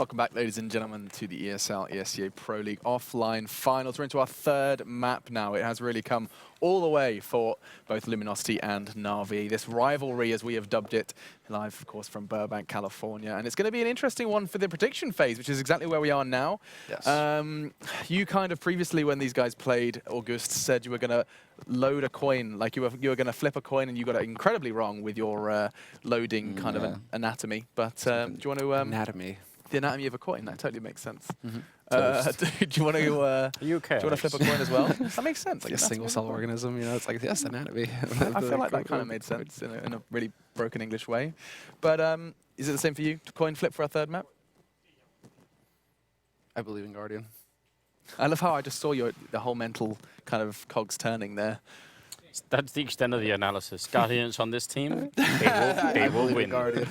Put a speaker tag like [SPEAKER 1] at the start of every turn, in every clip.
[SPEAKER 1] Welcome back, ladies and gentlemen, to the ESL ESEA Pro League offline finals. We're into our third map now. It has really come all the way for both Luminosity and NaVi. This rivalry, as we have dubbed it, live, of course, from Burbank, California. And it's going to be an interesting one for the prediction phase, which is exactly where we are now.
[SPEAKER 2] Yes.
[SPEAKER 1] You kind of previously, when these guys played, August, said you were going to load a coin, like you were going to flip a coin, and you got it incredibly wrong with your loading kind of an anatomy. But do you want to...
[SPEAKER 2] anatomy.
[SPEAKER 1] The anatomy of a coin, that totally makes sense.
[SPEAKER 2] Mm-hmm.
[SPEAKER 1] Do you want to?
[SPEAKER 3] Are you okay?
[SPEAKER 1] Do you want to flip a coin as well? That makes sense.
[SPEAKER 2] Like a single-cell organism, you know. It's like yes, anatomy.
[SPEAKER 1] I feel like that kind of made sense in a really broken English way. But is it the same for you? Coin flip for our third map?
[SPEAKER 2] I believe in Guardian.
[SPEAKER 1] I love how I just saw the whole mental kind of cogs turning there.
[SPEAKER 3] That's the extent of the analysis. Guardians on this team, they will win.
[SPEAKER 2] Guardian.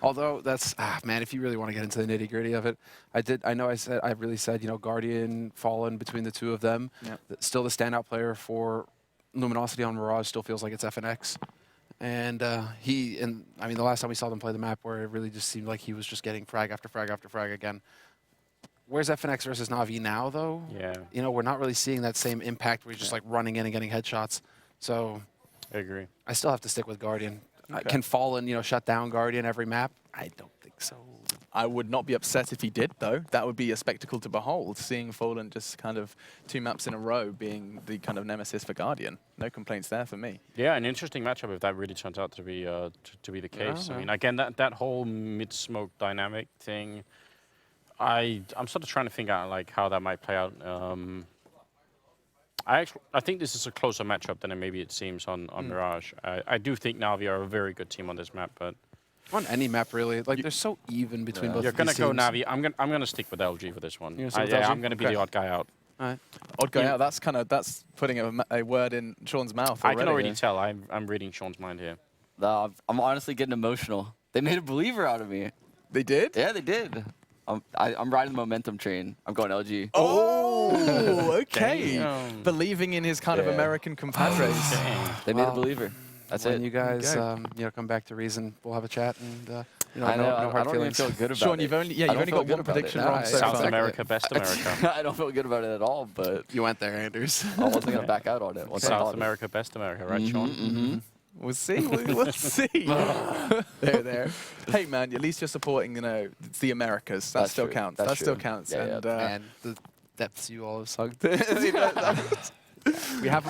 [SPEAKER 2] Although that's man, if you really want to get into the nitty-gritty of it, I really said, you know, Guardian, Fallen, between the two of them, still the standout player for Luminosity on Mirage still feels like it's FNX. And I mean, the last time we saw them play the map, where it really just seemed like he was just getting frag after frag after frag again. Where's FNX versus NaVi now, though?
[SPEAKER 3] Yeah.
[SPEAKER 2] You know, we're not really seeing that same impact where he's just like running in and getting headshots. So
[SPEAKER 3] I agree.
[SPEAKER 2] I still have to stick with Guardian.
[SPEAKER 1] Okay.
[SPEAKER 2] Can Fallen, you know, shut down Guardian every map? I don't think so.
[SPEAKER 1] I would not be upset if he did, though. That would be a spectacle to behold, seeing Fallen just kind of 2 maps in a row being the kind of nemesis for Guardian. No complaints there for me.
[SPEAKER 3] Yeah, an interesting matchup if that really turns out to be the case. I mean, again, that whole mid-smoke dynamic thing, I'm sort of trying to figure out like how that might play out. I think this is a closer matchup than maybe it seems on Mirage. I do think NaVi are a very good team on this map, but
[SPEAKER 2] on any map really, like they're so even between both.
[SPEAKER 3] You're
[SPEAKER 2] of these
[SPEAKER 3] gonna go
[SPEAKER 2] teams.
[SPEAKER 3] NaVi. I'm gonna stick with LG for this one.
[SPEAKER 2] You're gonna stick with LG?
[SPEAKER 3] I'm gonna be the odd guy out.
[SPEAKER 2] All right.
[SPEAKER 1] Odd guy out. That's putting a word in Sean's mouth already.
[SPEAKER 3] I can already tell. I'm reading Sean's mind here.
[SPEAKER 4] I'm honestly getting emotional. They made a believer out of me.
[SPEAKER 1] They did?
[SPEAKER 4] Yeah, they did. I'm riding the momentum train. I'm going LG.
[SPEAKER 1] Oh, okay.
[SPEAKER 3] Damn.
[SPEAKER 1] Believing in his kind of American compadres.
[SPEAKER 4] They made a believer. That's
[SPEAKER 2] when
[SPEAKER 4] it.
[SPEAKER 2] you guys,
[SPEAKER 1] Okay.
[SPEAKER 2] you know, come back to reason, we'll have a chat and you know,
[SPEAKER 4] I know.
[SPEAKER 2] no
[SPEAKER 4] I
[SPEAKER 2] hard
[SPEAKER 4] don't even
[SPEAKER 2] feelings.
[SPEAKER 4] feel good about
[SPEAKER 1] Sean,
[SPEAKER 4] it.
[SPEAKER 1] you've only
[SPEAKER 4] I don't feel
[SPEAKER 1] got
[SPEAKER 4] good
[SPEAKER 1] one
[SPEAKER 4] about
[SPEAKER 1] prediction
[SPEAKER 4] it.
[SPEAKER 1] wrong
[SPEAKER 2] Nah,
[SPEAKER 1] so
[SPEAKER 3] South
[SPEAKER 1] far.
[SPEAKER 3] America, Best America.
[SPEAKER 4] I don't feel good about it at all, but
[SPEAKER 2] You went there, Anders.
[SPEAKER 4] I wasn't going to back out on it. Once I thought
[SPEAKER 3] South
[SPEAKER 4] of it.
[SPEAKER 3] America, Best America, right, Sean?
[SPEAKER 1] We'll see. We'll see. there. Hey, man, at least you're supporting, you know, it's the Americas. That
[SPEAKER 4] That's
[SPEAKER 1] still
[SPEAKER 4] true.
[SPEAKER 1] counts.
[SPEAKER 4] That's
[SPEAKER 1] That still
[SPEAKER 4] true.
[SPEAKER 1] counts.
[SPEAKER 4] Yeah,
[SPEAKER 1] and
[SPEAKER 2] And the depths you all have sunk.
[SPEAKER 1] we have.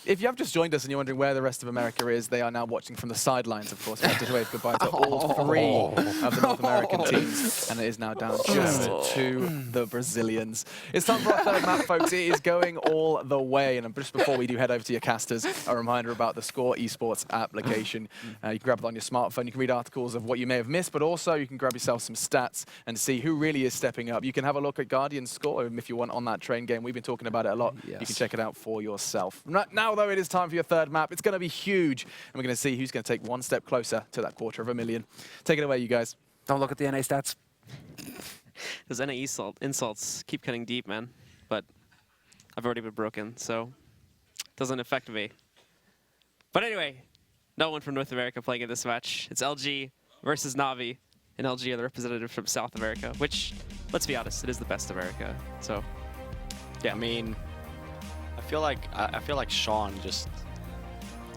[SPEAKER 1] If you have just joined us and you're wondering where the rest of America is, they are now watching from the sidelines, of course. We have to wave goodbye to all 3 of the North American teams, and it is now down just to the Brazilians. It's time for our third map, folks. It is going all the way. And just before we do head over to your casters, a reminder about the Score Esports application. You can grab it on your smartphone. You can read articles of what you may have missed, but also you can grab yourself some stats and see who really is stepping up. You can have a look at Guardian's score if you want on that train game. We've been talking about it a lot.
[SPEAKER 2] Yes.
[SPEAKER 1] You can check it out for yourself. Now, though, it is time for your third map. It's going to be huge, and we're going to see who's going to take one step closer to that $250,000. Take it away, you guys.
[SPEAKER 2] Don't look at the NA stats.
[SPEAKER 5] Those NA insults keep cutting deep, man. But I've already been broken, so it doesn't affect me. But anyway, no one from North America playing in this match. It's LG versus NaVi, and LG are the representatives from South America, which, let's be honest, it is the best America. So, yeah.
[SPEAKER 6] I mean, I feel like Sean just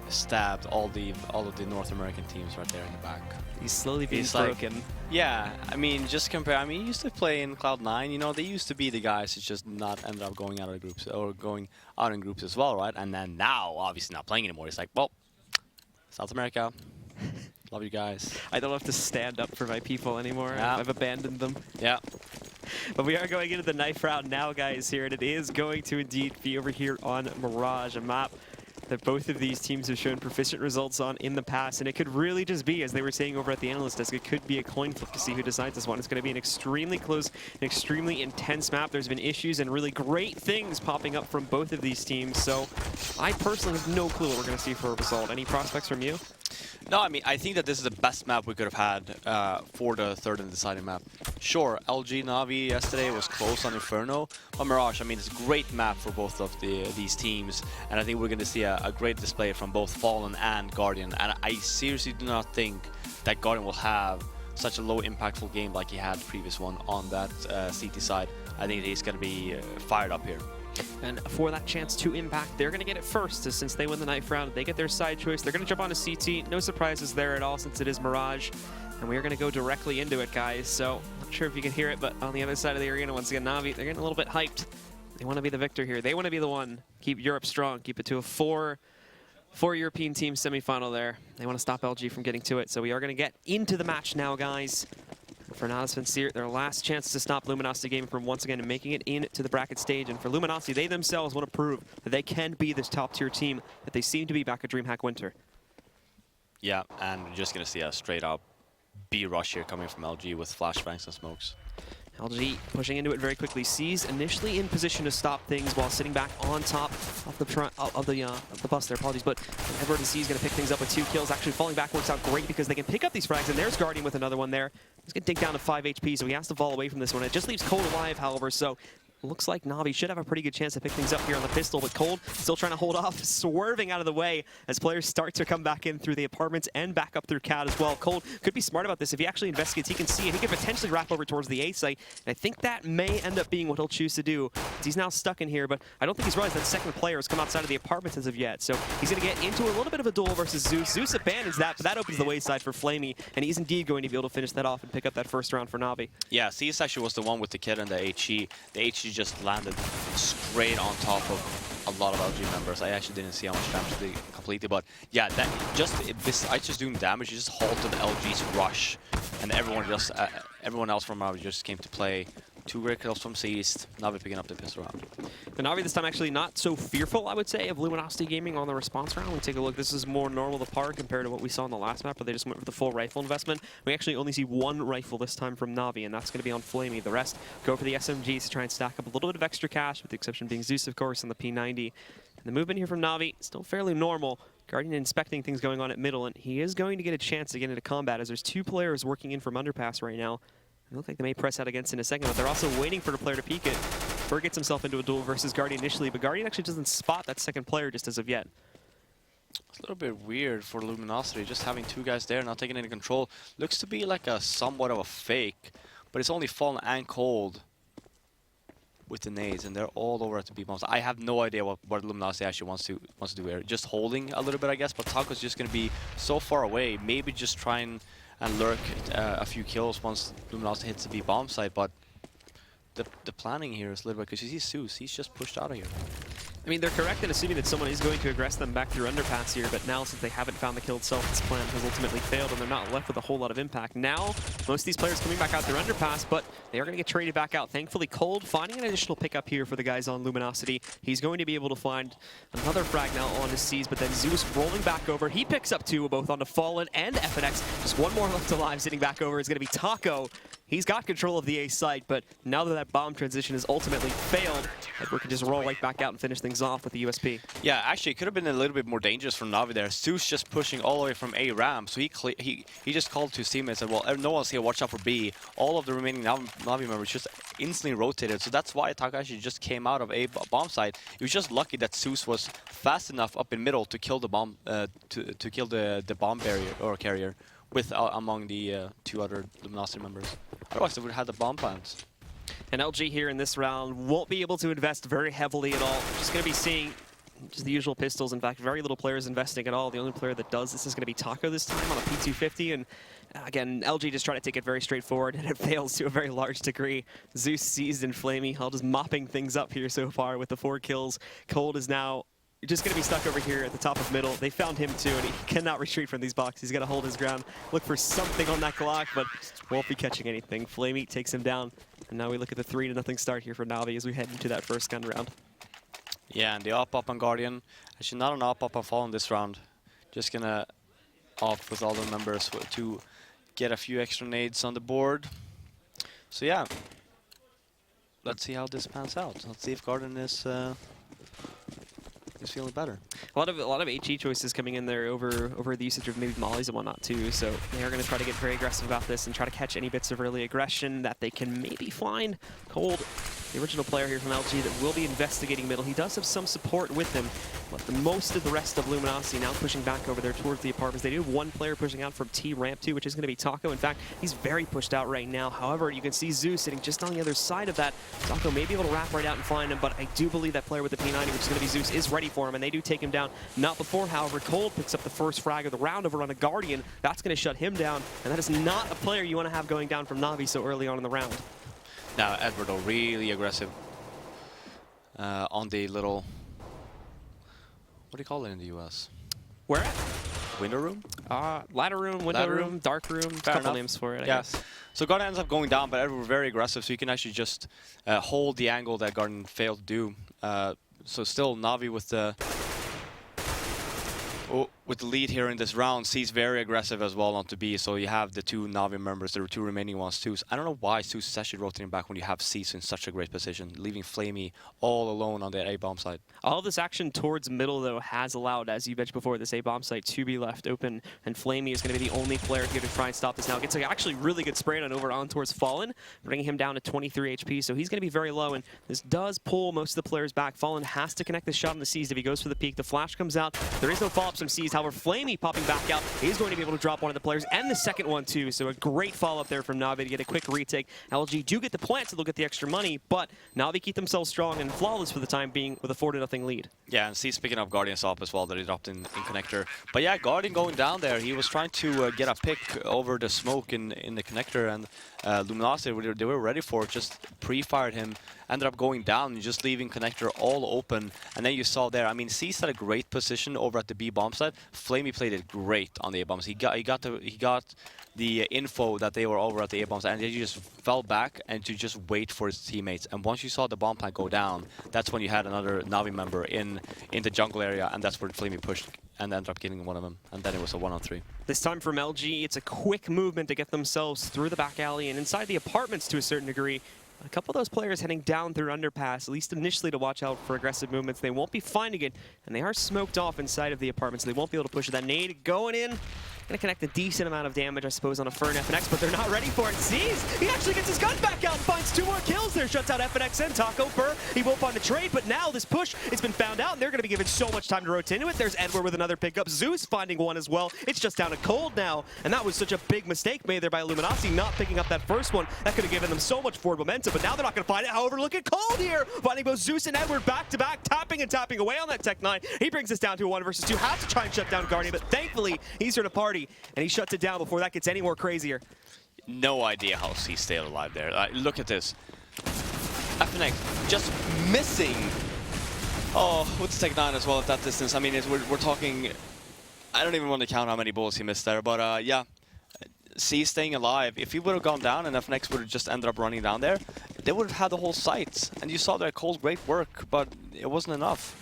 [SPEAKER 6] stabbed all of the North American teams right there in the back.
[SPEAKER 5] He's slowly being
[SPEAKER 6] He's like-
[SPEAKER 5] broken.
[SPEAKER 6] Yeah, I mean, just compare. I mean, he used to play in Cloud9. You know, they used to be the guys who just not ended up going out of the groups or going out in groups as well, right? And then now, obviously, not playing anymore. It's like, well, South America, love you guys.
[SPEAKER 5] I don't have to stand up for my people anymore.
[SPEAKER 6] Yeah.
[SPEAKER 5] I've abandoned them.
[SPEAKER 6] Yeah.
[SPEAKER 5] But we are going into the knife round now, guys, here, and it is going to indeed be over here on Mirage, a map that both of these teams have shown proficient results on in the past, and it could really just be, as they were saying over at the analyst desk, it could be a coin flip to see who decides this one. It's going to be an extremely close, an extremely intense map. There's been issues and really great things popping up from both of these teams, so I personally have no clue what we're going to see for a result. Any prospects from you?
[SPEAKER 6] No, I mean, I think that this is the best map we could have had for the third and deciding map. Sure, LG NaVi yesterday was close on Inferno, but Mirage, I mean, it's a great map for both of these teams, and I think we're going to see a great display from both Fallen and Guardian, and I seriously do not think that Guardian will have such a low impactful game like he had the previous one on that CT side, I think he's going to be fired up here.
[SPEAKER 5] And for that chance to impact, they're going to get it first, since they win the knife round. They get their side choice. They're going to jump onto CT. No surprises there at all, since it is Mirage. And we are going to go directly into it, guys. So, not sure if you can hear it, but on the other side of the arena, once again, NaVi, they're getting a little bit hyped. They want to be the victor here. They want to be the one. Keep Europe strong. Keep it to a four European team semifinal there. They want to stop LG from getting to it. So we are going to get into the match now, guys. For Nadas Vincere, their last chance to stop Luminosity Gaming from once again making it into the bracket stage. And for Luminosity, they themselves want to prove that they can be this top-tier team that they seem to be back at DreamHack Winter.
[SPEAKER 6] Yeah, and we're just going to see a straight-up B rush here coming from LG with flashbangs and smokes.
[SPEAKER 5] LG pushing into it very quickly. Sees initially in position to stop things while sitting back on top of the bus there. Apologies, but Edward and C is going to pick things up with 2 kills. Actually, falling back works out great because they can pick up these frags, and there's Guardian with another one there. He's going to dig down to 5 HP, so he has to fall away from this one. It just leaves Cold alive, however, so looks like NaVi should have a pretty good chance to pick things up here on the pistol, but Cold still trying to hold off, swerving out of the way as players start to come back in through the apartments and back up through CAD as well. Cold could be smart about this. If he actually investigates, he can see it. He could potentially wrap over towards the A site, and I think that may end up being what he'll choose to do. He's now stuck in here, but I don't think he's realized that second player has come outside of the apartments as of yet, so he's going to get into a little bit of a duel versus Zeus. Zeus abandons that, but that opens the wayside for Flamey, and he's indeed going to be able to finish that off and pick up that first round for NaVi.
[SPEAKER 6] Yeah, CS actually was the one with the kid and the HE. The HE just landed straight on top of a lot of LG members. I actually didn't see how much damage they completed, but yeah, that besides just doing damage, you just halted LG's rush, and everyone else from NaVi just came to play. 2 great kills from Seized, NaVi picking up the pistol round.
[SPEAKER 5] And NaVi this time actually not so fearful, I would say, of Luminosity Gaming on the response round. We take a look, this is more normal to par compared to what we saw in the last map, but they just went for the full rifle investment. We actually only see 1 rifle this time from NaVi, and that's going to be on Flamey. The rest go for the SMGs to try and stack up a little bit of extra cash, with the exception being Zeus, of course, and the P90. And the movement here from NaVi, still fairly normal. Guardian inspecting things going on at middle, and he is going to get a chance to get into combat, as there's 2 players working in from underpass right now. They look like they may press out against in a second, but they're also waiting for the player to peek it. Burr gets himself into a duel versus Guardian initially, but Guardian actually doesn't spot that second player just as of yet.
[SPEAKER 6] It's a little bit weird for Luminosity, just having 2 guys there, not taking any control. Looks to be like a somewhat of a fake, but it's only Fallen and Cold with the nades, and they're all over at the B bombs. I have no idea what Luminosity actually wants to do here. Just holding a little bit, I guess, but Taco's just going to be so far away. Maybe just try and lurk a few kills once Luminosity hits the B bomb site, but the planning here is a little bit, because you see Zeus, he's just pushed out of here.
[SPEAKER 5] I mean, they're correct in assuming that someone is going to aggress them back through underpass here, but now since they haven't found the kill itself, this plan has ultimately failed, and they're not left with a whole lot of impact. Now, most of these players coming back out through underpass, but they are going to get traded back out. Thankfully, Cold finding an additional pickup here for the guys on Luminosity. He's going to be able to find another frag now on his C's, but then Zeus rolling back over. He picks up 2, both onto Fallen and FNX. Just 1 more left alive, sitting back over is going to be Taco. He's got control of the A site, but now that bomb transition has ultimately failed, Edward can just roll right back out and finish things off with the USP.
[SPEAKER 6] Yeah, actually, it could have been a little bit more dangerous from NaVi there. Zeus just pushing all the way from A ramp, so he just called to his teammates and said, well, no one's here, watch out for B. All of the remaining NaVi members just instantly rotated, so that's why Taka actually just came out of A bomb site. He was just lucky that Zeus was fast enough up in middle to kill the bomb, to kill the bomb barrier or carrier with among the 2 other Luminosity members. Otherwise, they would have had the bomb plants.
[SPEAKER 5] And LG here in this round won't be able to invest very heavily at all. Just going to be seeing just the usual pistols. In fact, very little players investing at all. The only player that does this is going to be Taco this time on a P250. And again, LG just trying to take it very straightforward, and it fails to a very large degree. Zeus, Seized, and Flamey all just mopping things up here so far with the 4 kills. Cold is now just going to be stuck over here at the top of middle. They found him too, and he cannot retreat from these boxes. He's got to hold his ground, look for something on that Glock, but won't be catching anything. Flamey takes him down, and now we look at the 3-0 start here for NaVi as we head into that first gun round.
[SPEAKER 6] Yeah, and the up on Guardian. Actually, not an up on Fallen this round. Just going to opt with all the members to get a few extra nades on the board. So yeah, let's see how this pans out. Let's see if Guardian is feeling better.
[SPEAKER 5] A lot of HE choices coming in there over the usage of maybe mollies and whatnot too. So they are going to try to get very aggressive about this and try to catch any bits of early aggression that they can maybe find. Cold the original player here from LG that will be investigating middle. He does have some support with him, but most of the rest of Luminosity now pushing back over there towards the apartments. They do have one player pushing out from T ramp 2, which is going to be Taco. In fact, he's very pushed out right now. However, you can see Zeus sitting just on the other side of that. Taco may be able to wrap right out and find him, but I do believe that player with the P90, which is going to be Zeus, is ready for him, and they do take him down. Not before, however, Cold picks up the first frag of the round over on a Guardian. That's going to shut him down, and that is not a player you want to have going down from NaVi so early on in the round.
[SPEAKER 6] Now, Edwardo really aggressive on the little, what do you call it in the US?
[SPEAKER 5] Where at?
[SPEAKER 6] Window room?
[SPEAKER 5] Ladder room, window room, dark room, a couple
[SPEAKER 6] enough.
[SPEAKER 5] names for it, I
[SPEAKER 6] Yeah.
[SPEAKER 5] guess.
[SPEAKER 6] So Guardian ends up going down, but Edward very aggressive, so you can actually just hold the angle that Guardian failed to do. So still NaVi with the lead here in this round. C's very aggressive as well onto B, so you have the two NaVi members, the two remaining ones too. I don't know why Zeus is actually rotating back when you have C's in such a great position, leaving Flamey all alone on the A-bomb side.
[SPEAKER 5] All this action towards middle, though, has allowed, as you mentioned before, this A-bomb site to be left open, and Flamey is going to be the only player here to try and stop this now. Gets actually really good spray on over on towards Fallen, bringing him down to 23 HP, so he's going to be very low, and this does pull most of the players back. Fallen has to connect the shot on the C's if he goes for the peak. The flash comes out. There is no follow-up from C's. However, Flamey popping back out is going to be able to drop one of the players, and the second one, too. So a great follow-up there from NaVi to get a quick retake. LG do get the plant, so they'll get the extra money, but NaVi keep themselves strong and flawless for the time being with a 4-0 lead.
[SPEAKER 6] Yeah, and C's picking up Guardian's up as well that he dropped in connector. But yeah, Guardian going down there. He was trying to get a pick over the smoke in the connector, and Luminosity, they were ready for it, just pre-fired him, ended up going down and just leaving connector all open. And then you saw there, I mean, C's had a great position over at the B bomb side. Flamey played it great on the A bombs. He got the info that they were over at the A bombs, and he just fell back and to just wait for his teammates. And once you saw the bomb plant go down, that's when you had another NaVi member in the jungle area, and that's where Flamey pushed and ended up getting one of them. And then it was a 1-on-3.
[SPEAKER 5] This time from LG, it's a quick movement to get themselves through the back alley and inside the apartments to a certain degree. A couple of those players heading down through underpass, at least initially, to watch out for aggressive movements. They won't be finding it, and they are smoked off inside of the apartments. They won't be able to push that nade going in. Going to connect a decent amount of damage, I suppose, on a Fern FNX, but they're not ready for it. Sees, he actually gets his gun back out, finds 2 more kills there, shuts out FNX and Taco Fur. He won't find the trade, but now this push, it's been found out, and they're going to be given so much time to rotate into it. There's Edward with another pickup. Zeus finding one as well. It's just down to Cold now, and that was such a big mistake made there by Luminosity, not picking up that first one. That could have given them so much forward momentum, but now they're not going to find it. However, look at Cold here, finding both Zeus and Edward back-to-back, tapping and tapping away on that Tech 9. He brings us down to a 1 versus 2. Has to try and shut down Guardian, but thankfully, he's here to party, and he shuts it down before that gets any more crazier.
[SPEAKER 6] No idea how C stayed alive there. Look at this. FNX just missing. Oh, with Tech 9 as well at that distance. I mean, we're talking, I don't even want to count how many bullets he missed there, but yeah. C staying alive. If he would have gone down and FNX would have just ended up running down there, they would have had the whole site. And you saw that Cold great work, but it wasn't enough.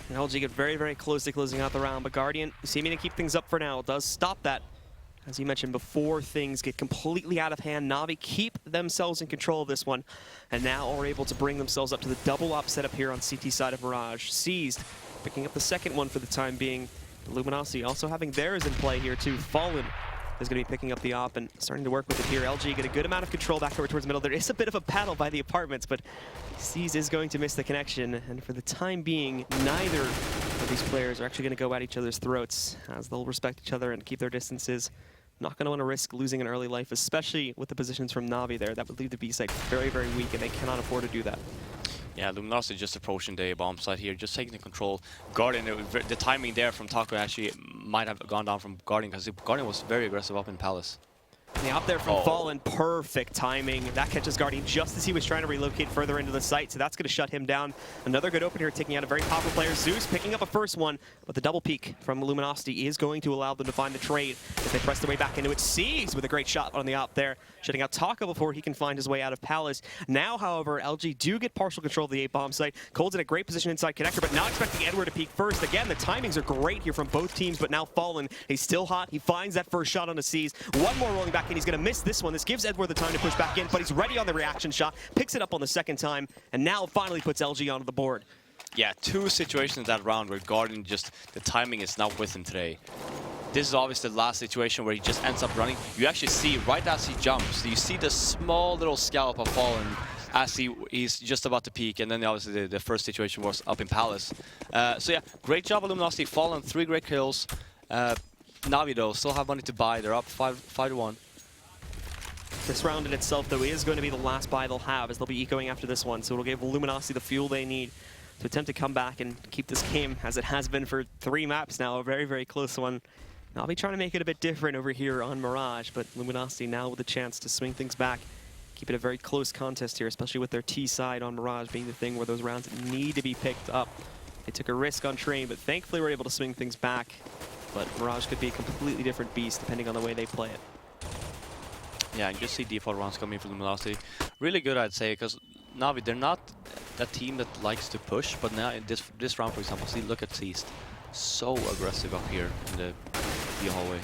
[SPEAKER 5] And LG get very, very close to closing out the round, but Guardian, seeming to keep things up for now, does stop that. As you mentioned before, things get completely out of hand. NaVi keep themselves in control of this one, and now are able to bring themselves up to the double op setup here on CT side of Mirage. Seized, picking up the second one for the time being. Luminosity also having theirs in play here too. Fallen is going to be picking up the op and starting to work with it here. LG get a good amount of control back over towards the middle. There is a bit of a battle by the apartments, but Seas is going to miss the connection. And for the time being, neither of these players are actually going to go at each other's throats, as they'll respect each other and keep their distances. Not going to want to risk losing an early life, especially with the positions from NaVi there. That would leave the B side very, very weak, and they cannot afford to do that.
[SPEAKER 6] Yeah, Luminosity just approaching the bomb site here, just taking the control. Guardian, the timing there from Taco actually might have gone down from Guardian, because Guardian was very aggressive up in Palace.
[SPEAKER 5] The op there from Fallen, perfect timing. That catches Guardian just as he was trying to relocate further into the site, so that's going to shut him down. Another good open here, taking out a very powerful player. Zeus picking up a first one, but the double peek from Luminosity is going to allow them to find the trade if they press their way back into it. Sees with a great shot on the op there, shutting out Taco before he can find his way out of Palace. Now, however, LG do get partial control of the 8-bomb site. Cold's in a great position inside connector, but now expecting Edward to peek first. Again, the timings are great here from both teams, but now Fallen, he's still hot. He finds that first shot on the Seas. One more rolling back in. He's going to miss this one. This gives Edward the time to push back in, but he's ready on the reaction shot, picks it up on the second time, and now finally puts LG onto the board.
[SPEAKER 6] Yeah, 2 situations in that round where Guardian just, the timing is not with him today. This is obviously the last situation where he just ends up running. You actually see, right as he jumps, you see the small little scallop of Fallen as he's just about to peak, and then obviously the first situation was up in Palace. So yeah, great job of Luminosity. Fallen, 3 great kills. NaVi though still have money to buy. They're up 5-1.
[SPEAKER 5] This round in itself, though, is going to be the last buy they'll have, as they'll be ecoing after this one. So it'll give Luminosity the fuel they need to attempt to come back and keep this game as it has been for 3 maps now. A very, very close one. I'll be trying to make it a bit different over here on Mirage, but Luminosity now with a chance to swing things back. Keep it a very close contest here, especially with their T side on Mirage being the thing where those rounds need to be picked up. They took a risk on Train, but thankfully were able to swing things back. But Mirage could be a completely different beast depending on the way they play it.
[SPEAKER 6] Yeah, and just see default rounds coming from Luminosity. Really good, I'd say, because NaVi, they're not that team that likes to push, but now in this round, for example, see, look at Seast. So aggressive up here in the B hallway.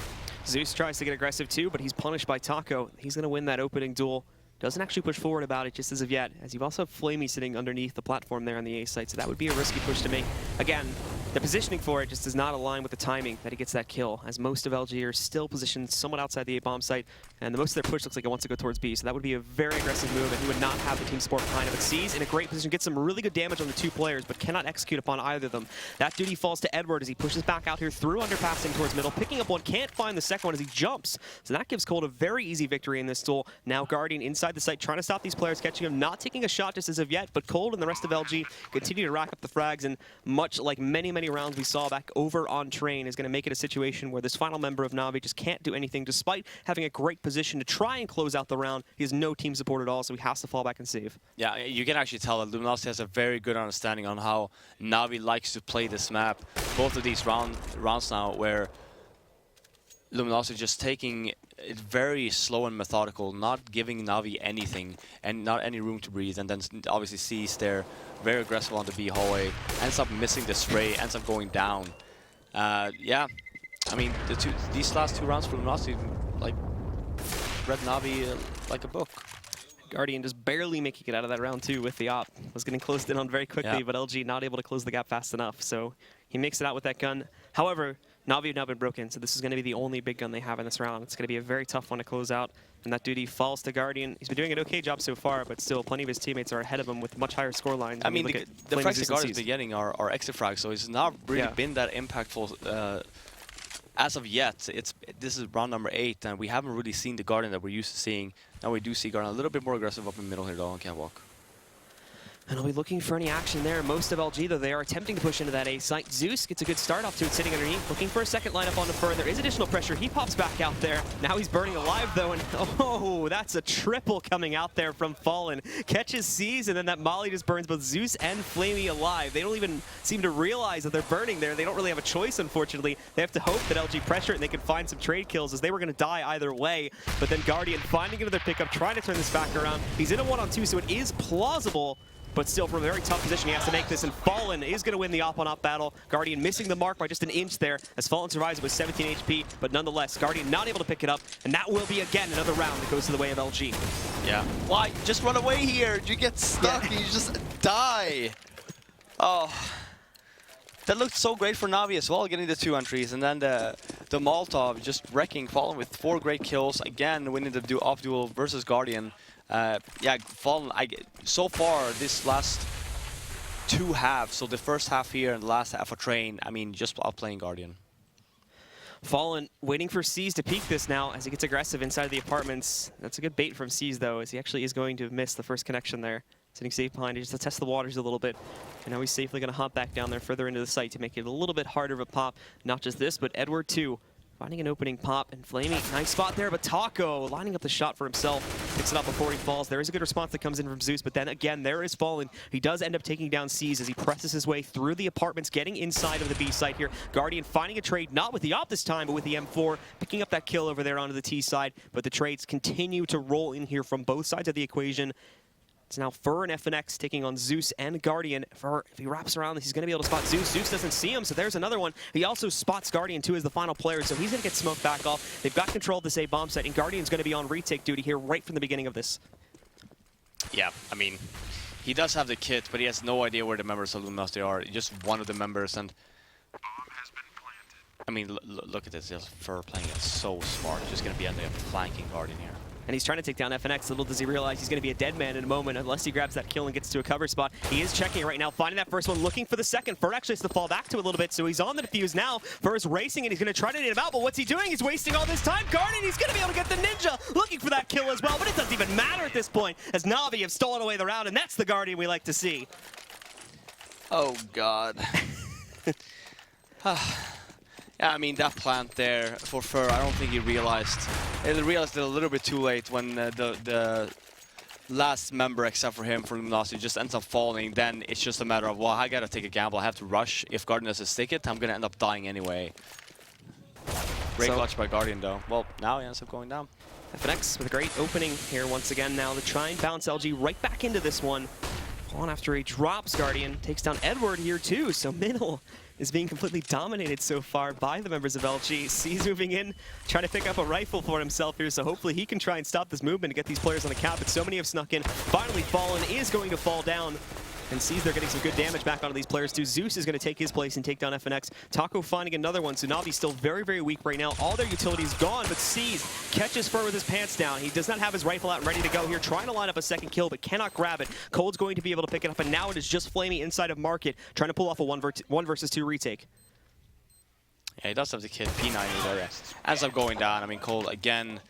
[SPEAKER 5] Zeus tries to get aggressive too, but he's punished by Taco. He's going to win that opening duel. Doesn't actually push forward about it just as of yet, as you've also have Flamey sitting underneath the platform there on the A site, so that would be a risky push to make. Again, the positioning for it just does not align with the timing that he gets that kill, as most of LG are still positioned somewhat outside the A-bomb site, and the most of their push looks like it wants to go towards B, so that would be a very aggressive move, and he would not have the team support behind him. But C's in a great position, gets some really good damage on the 2 players, but cannot execute upon either of them. That duty falls to Edward as he pushes back out here through underpassing towards middle, picking up one, can't find the second one as he jumps. So that gives Cold a very easy victory in this duel. Now Guardian inside the site, trying to stop these players, catching him, not taking a shot just as of yet, but Cold and the rest of LG continue to rack up the frags, and much like many rounds we saw back over on Train, is going to make it a situation where this final member of NaVi just can't do anything, despite having a great position to try and close out the round. He has no team support at all, so he has to fall back and save. Yeah,
[SPEAKER 6] you can actually tell that Luminosity has a very good understanding on how NaVi likes to play this map. Both of these rounds now, where Luminosity just taking it very slow and methodical, not giving NaVi anything and not any room to breathe, and then obviously C's there, very aggressive on the B hallway, ends up missing the spray, ends up going down. Yeah, I mean these last 2 rounds for Luminosity, like, read NaVi like a book.
[SPEAKER 5] Guardian just barely making it out of that round 2 with the op. Was getting closed in on very quickly,
[SPEAKER 6] yeah.
[SPEAKER 5] But LG not able to close the gap fast enough, so he makes it out with that gun. However, NaVi have now been broken, so this is going to be the only big gun they have in this round. It's going to be a very tough one to close out, and that duty falls to Guardian. He's been doing an okay job so far, but still plenty of his teammates are ahead of him with much higher score lines.
[SPEAKER 6] I mean, the frags that Guardian's been getting are extra frags, so it's not really been that impactful as of yet. This is round number 8, and we haven't really seen the Guardian that we're used to seeing. Now we do see Guardian a little bit more aggressive up in the middle here, though, on Catwalk.
[SPEAKER 5] And I'll be looking for any action there. Most of LG, though, they are attempting to push into that A site. Zeus gets a good start off to it, sitting underneath, looking for a second lineup on the fur. There is additional pressure. He pops back out there. Now he's burning alive, though, and oh, that's a triple coming out there from Fallen. Catches C's, and then that molly just burns both Zeus and Flamey alive. They don't even seem to realize that they're burning there. They don't really have a choice, unfortunately. They have to hope that LG pressure it and they can find some trade kills, as they were going to die either way. But then Guardian finding another pickup, trying to turn this back around. He's in a 1-on-2, so it is plausible. But still, from a very tough position, he has to make this, and Fallen is going to win the op-on-op battle. Guardian missing the mark by just an inch there, as Fallen survives with 17 HP, but nonetheless, Guardian not able to pick it up, and that will be, again, another round that goes to the way of LG.
[SPEAKER 6] Yeah. Why? Just run away here! You get stuck, you just die! Oh. That looked so great for NaVi as well, getting the 2 entries, and then the Molotov just wrecking Fallen with 4 great kills, again winning the off duel versus Guardian. Yeah, Fallen, so far, this last 2 halves, so the first half here and the last half of Train, I mean, just outplaying Guardian.
[SPEAKER 5] Fallen waiting for C's to peek this now as he gets aggressive inside the apartments. That's a good bait from C's, though, as he actually is going to miss the first connection there. Sitting safe behind it just to test the waters a little bit. And now he's safely going to hop back down there further into the site to make it a little bit harder of a pop. Not just this, but Edward, too. Finding an opening pop, and Flamey, nice spot there, but Taco lining up the shot for himself. Picks it up before he falls. There is a good response that comes in from Zeus, but then again, there is Fallen. He does end up taking down C's as he presses his way through the apartments, getting inside of the B site here. Guardian finding a trade, not with the op this time, but with the M4, picking up that kill over there onto the T side. But the trades continue to roll in here from both sides of the equation. It's now Fur and FNX taking on Zeus and Guardian. Fur, if he wraps around, he's going to be able to spot Zeus. Zeus doesn't see him, so there's another one. He also spots Guardian, too, as the final player, so he's going to get smoked back off. They've got control of this A-bomb site, and Guardian's going to be on retake duty here right from the beginning of this.
[SPEAKER 6] Yeah, I mean, he does have the kit, but he has no idea where the members of Luminosity are. Just one of the members, and I mean, look at this. Fur playing it so smart. Just going to be under flanking Guardian here.
[SPEAKER 5] And he's trying to take down FNX. Little does he realize he's going to be a dead man in a moment unless he grabs that kill and gets to a cover spot. He is checking it right now, finding that first one, looking for the second. Fur actually has to fall back to it a little bit, so he's on the defuse now. Fur is racing, and he's going to try to nade him out, but what's he doing? He's wasting all this time. Guardian, he's going to be able to get the Ninja, looking for that kill as well, but it doesn't even matter at this point, as NaVi have stolen away the round, and that's the Guardian we like to see.
[SPEAKER 6] Oh, God. Yeah, I mean, that plant there for Fur, I don't think he realized. He realized it a little bit too late when the last member, except for him, for Luminosity, just ends up falling. Then it's just a matter of, well, I gotta take a gamble. I have to rush. If Guardian doesn't stick it, I'm gonna end up dying anyway. Great clutch by Guardian, though. Well, now he ends up going down.
[SPEAKER 5] FNX with a great opening here once again now to try and bounce LG right back into this one. On after he drops Guardian, takes down Edward here too, so middle is being completely dominated so far by the members of LG. C's moving in, trying to pick up a rifle for himself here, so hopefully he can try and stop this movement and get these players on the cap, but so many have snuck in. Finally, Fallen is going to fall down, and C's they're getting some good damage back onto these players too. Zeus is going to take his place and take down FNX. Taco finding another one, so NaVi's still very, very weak right now. All their utilities gone, but C's catches Fur with his pants down. He does not have his rifle out and ready to go here, trying to line up a second kill, but cannot grab it. Cold's going to be able to pick it up, and now it is just Flamey inside of Market, trying to pull off a 1 versus 2 retake.
[SPEAKER 6] Yeah, he does have the kid P90 there. Ends up going down. I mean, Cold again.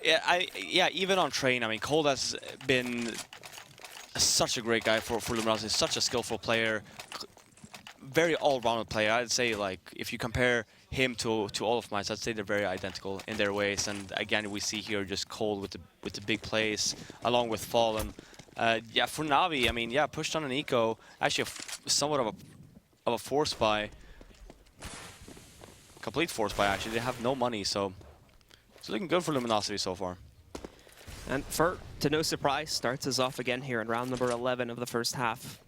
[SPEAKER 6] Yeah, even on train, I mean, Cold has been such a great guy for Luminosity, such a skillful player, very all-rounded player. I'd say, like, if you compare him to all of mine, I'd say they're very identical in their ways. And again, we see here just Cold with the big plays, along with Fallen. Yeah, for NaVi, I mean, yeah, pushed on an eco, actually somewhat of a force buy. Complete force buy, actually. They have no money, so it's looking good for Luminosity so far.
[SPEAKER 5] And Fur, to no surprise, starts us off again here in round number 11 of the first half.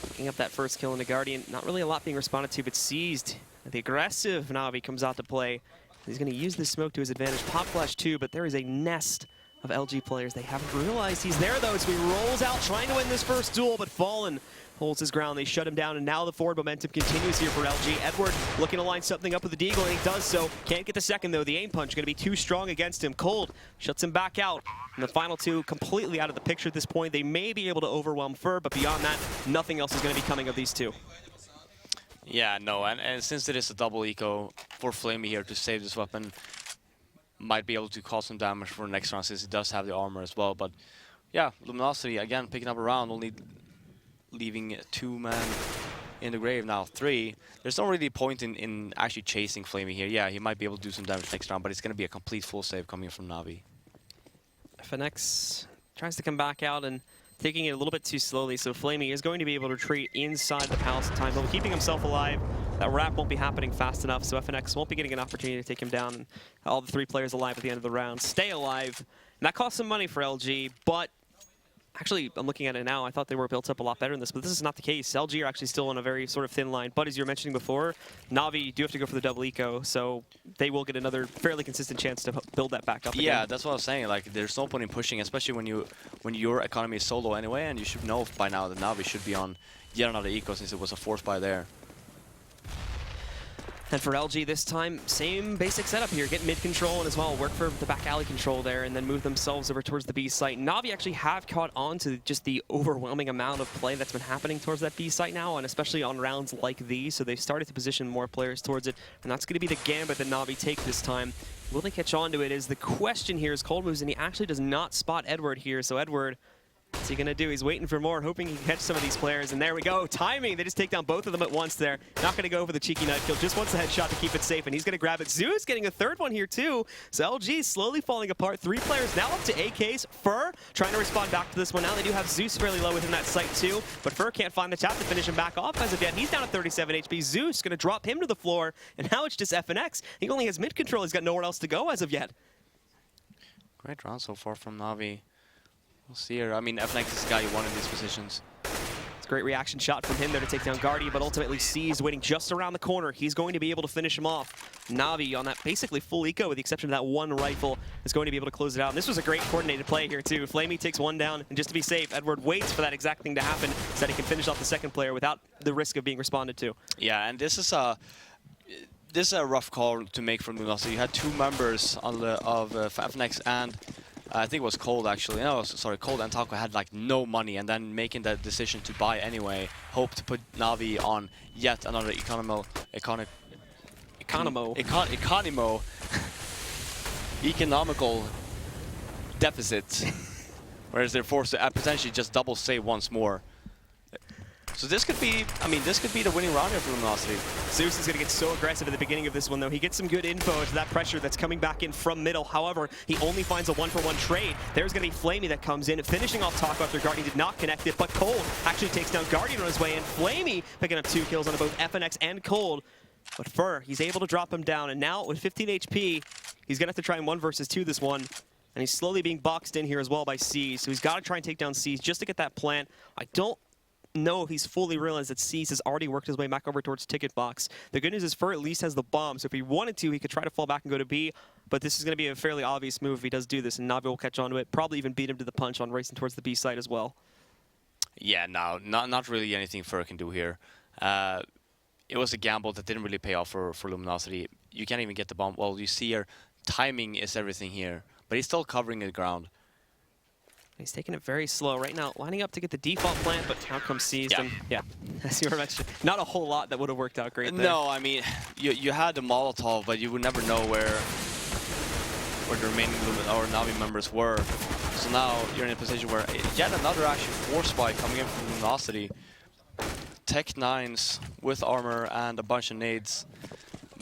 [SPEAKER 5] Picking up that first kill in the Guardian. Not really a lot being responded to, but seized. The aggressive NaVi comes out to play. He's going to use this smoke to his advantage. Pop flash too, but there is a nest of LG players. They haven't realized he's there, though, so he rolls out trying to win this first duel, but Fallen holds his ground. They shut him down, and now the forward momentum continues here for LG. Edward looking to line something up with the Deagle, and he does so. Can't get the second, though. The aim punch going to be too strong against him. Cold shuts him back out. And the final two completely out of the picture at this point. They may be able to overwhelm Fur, but beyond that, nothing else is going to be coming of these two.
[SPEAKER 6] Yeah, no, and since it is a double eco for Flamey here to save this weapon, might be able to cause some damage for the next round since he does have the armor as well. But yeah, Luminosity, again, picking up a round, only leaving 2 men in the grave now, 3. There's not really a point in actually chasing Flamey here. Yeah, he might be able to do some damage next round, but it's going to be a complete full save coming from NaVi.
[SPEAKER 5] FNX tries to come back out and taking it a little bit too slowly, so Flamey is going to be able to retreat inside the Palace of Time, but keeping himself alive. That wrap won't be happening fast enough, so FNX won't be getting an opportunity to take him down. And all the 3 players alive at the end of the round stay alive. And that costs some money for LG, but actually, I'm looking at it now. I thought they were built up a lot better than this, but this is not the case. LG are actually still on a very sort of thin line. But as you were mentioning before, NaVi do have to go for the double eco, so they will get another fairly consistent chance to build that back up again.
[SPEAKER 6] Yeah, that's what I was saying. Like, there's no point in pushing, especially when your economy is so low anyway, and you should know by now that NaVi should be on yet another eco since it was a force buy there.
[SPEAKER 5] And for LG this time, same basic setup here. Get mid control and as well work for the back alley control there and then move themselves over towards the B site. NaVi actually have caught on to just the overwhelming amount of play that's been happening towards that B site now, and especially on rounds like these. So they've started to position more players towards it, and that's going to be the gambit that NaVi take this time. Will they catch on to it is the question here as Cold moves, and he actually does not spot Edward here. So Edward, what's he going to do? He's waiting for more, hoping he can catch some of these players. And there we go. Timing. They just take down both of them at once there. Not going to go for the cheeky knife kill. Just wants the headshot to keep it safe. And he's going to grab it. Zeus getting a third one here too. So LG slowly falling apart. 3 players now up to AKs. Fur trying to respond back to this one. Now they do have Zeus fairly low within that site too. But Fur can't find the tap to finish him back off as of yet. He's down at 37 HP. Zeus going to drop him to the floor. And now it's just FNX. He only has mid control. He's got nowhere else to go as of yet.
[SPEAKER 6] Great round so far from NaVi. We'll see here. I mean, FNX is the guy you want in these positions.
[SPEAKER 5] It's a great reaction shot from him there to take down Guardian, but ultimately C's waiting just around the corner. He's going to be able to finish him off. NaVi on that basically full eco with the exception of that 1 rifle is going to be able to close it out. And this was a great coordinated play here too. Flamey takes 1 down, and just to be safe, Edward waits for that exact thing to happen so that he can finish off the second player without the risk of being responded to.
[SPEAKER 6] Yeah, and this is is a rough call to make from Luminosity. You had two members on the of FNX and I think it was Cold actually. No, sorry, Cold and Taco had like no money, and then making that decision to buy anyway. Hope to put NaVi on yet another economical deficit, whereas they're forced to potentially just double save once more. So this could be, I mean, this could be the winning round here for Luminosity.
[SPEAKER 5] Zeus is going to get so aggressive at the beginning of this one, though. He gets some good info into that pressure that's coming back in from middle. However, he only finds a 1-for-1 trade. There's going to be Flamey that comes in, finishing off Taco after Guardian did not connect it, but Cold actually takes down Guardian on his way in. Flamey picking up 2 kills on both FNX and Cold. But Fur, he's able to drop him down, and now with 15 HP, he's going to have to try and 1 versus 2 this one. And he's slowly being boxed in here as well by C's, so he's got to try and take down C's just to get that plant. I don't know if he's fully realized that C's has already worked his way back over towards Ticket Box. The good news is Fur at least has the bomb, so if he wanted to, he could try to fall back and go to B, but this is going to be a fairly obvious move if he does do this, and NaVi will catch on to it, probably even beat him to the punch on racing towards the B side as well.
[SPEAKER 6] Yeah, no, not really anything Fur can do here. It was a gamble that didn't really pay off for Luminosity. You can't even get the bomb. Well, you see here, timing is everything here, but he's still covering the ground.
[SPEAKER 5] He's taking it very slow right now, lining up to get the default plant, but out comes Seized.
[SPEAKER 6] Yeah.
[SPEAKER 5] And yeah, as you were mentioning, not a whole lot that would have worked out great there.
[SPEAKER 6] No, I mean, you had the Molotov, but you would never know where the remaining NaVi members were. So now you're in a position where yet another actually force spike coming in from Luminosity. Tech 9s with armor and a bunch of nades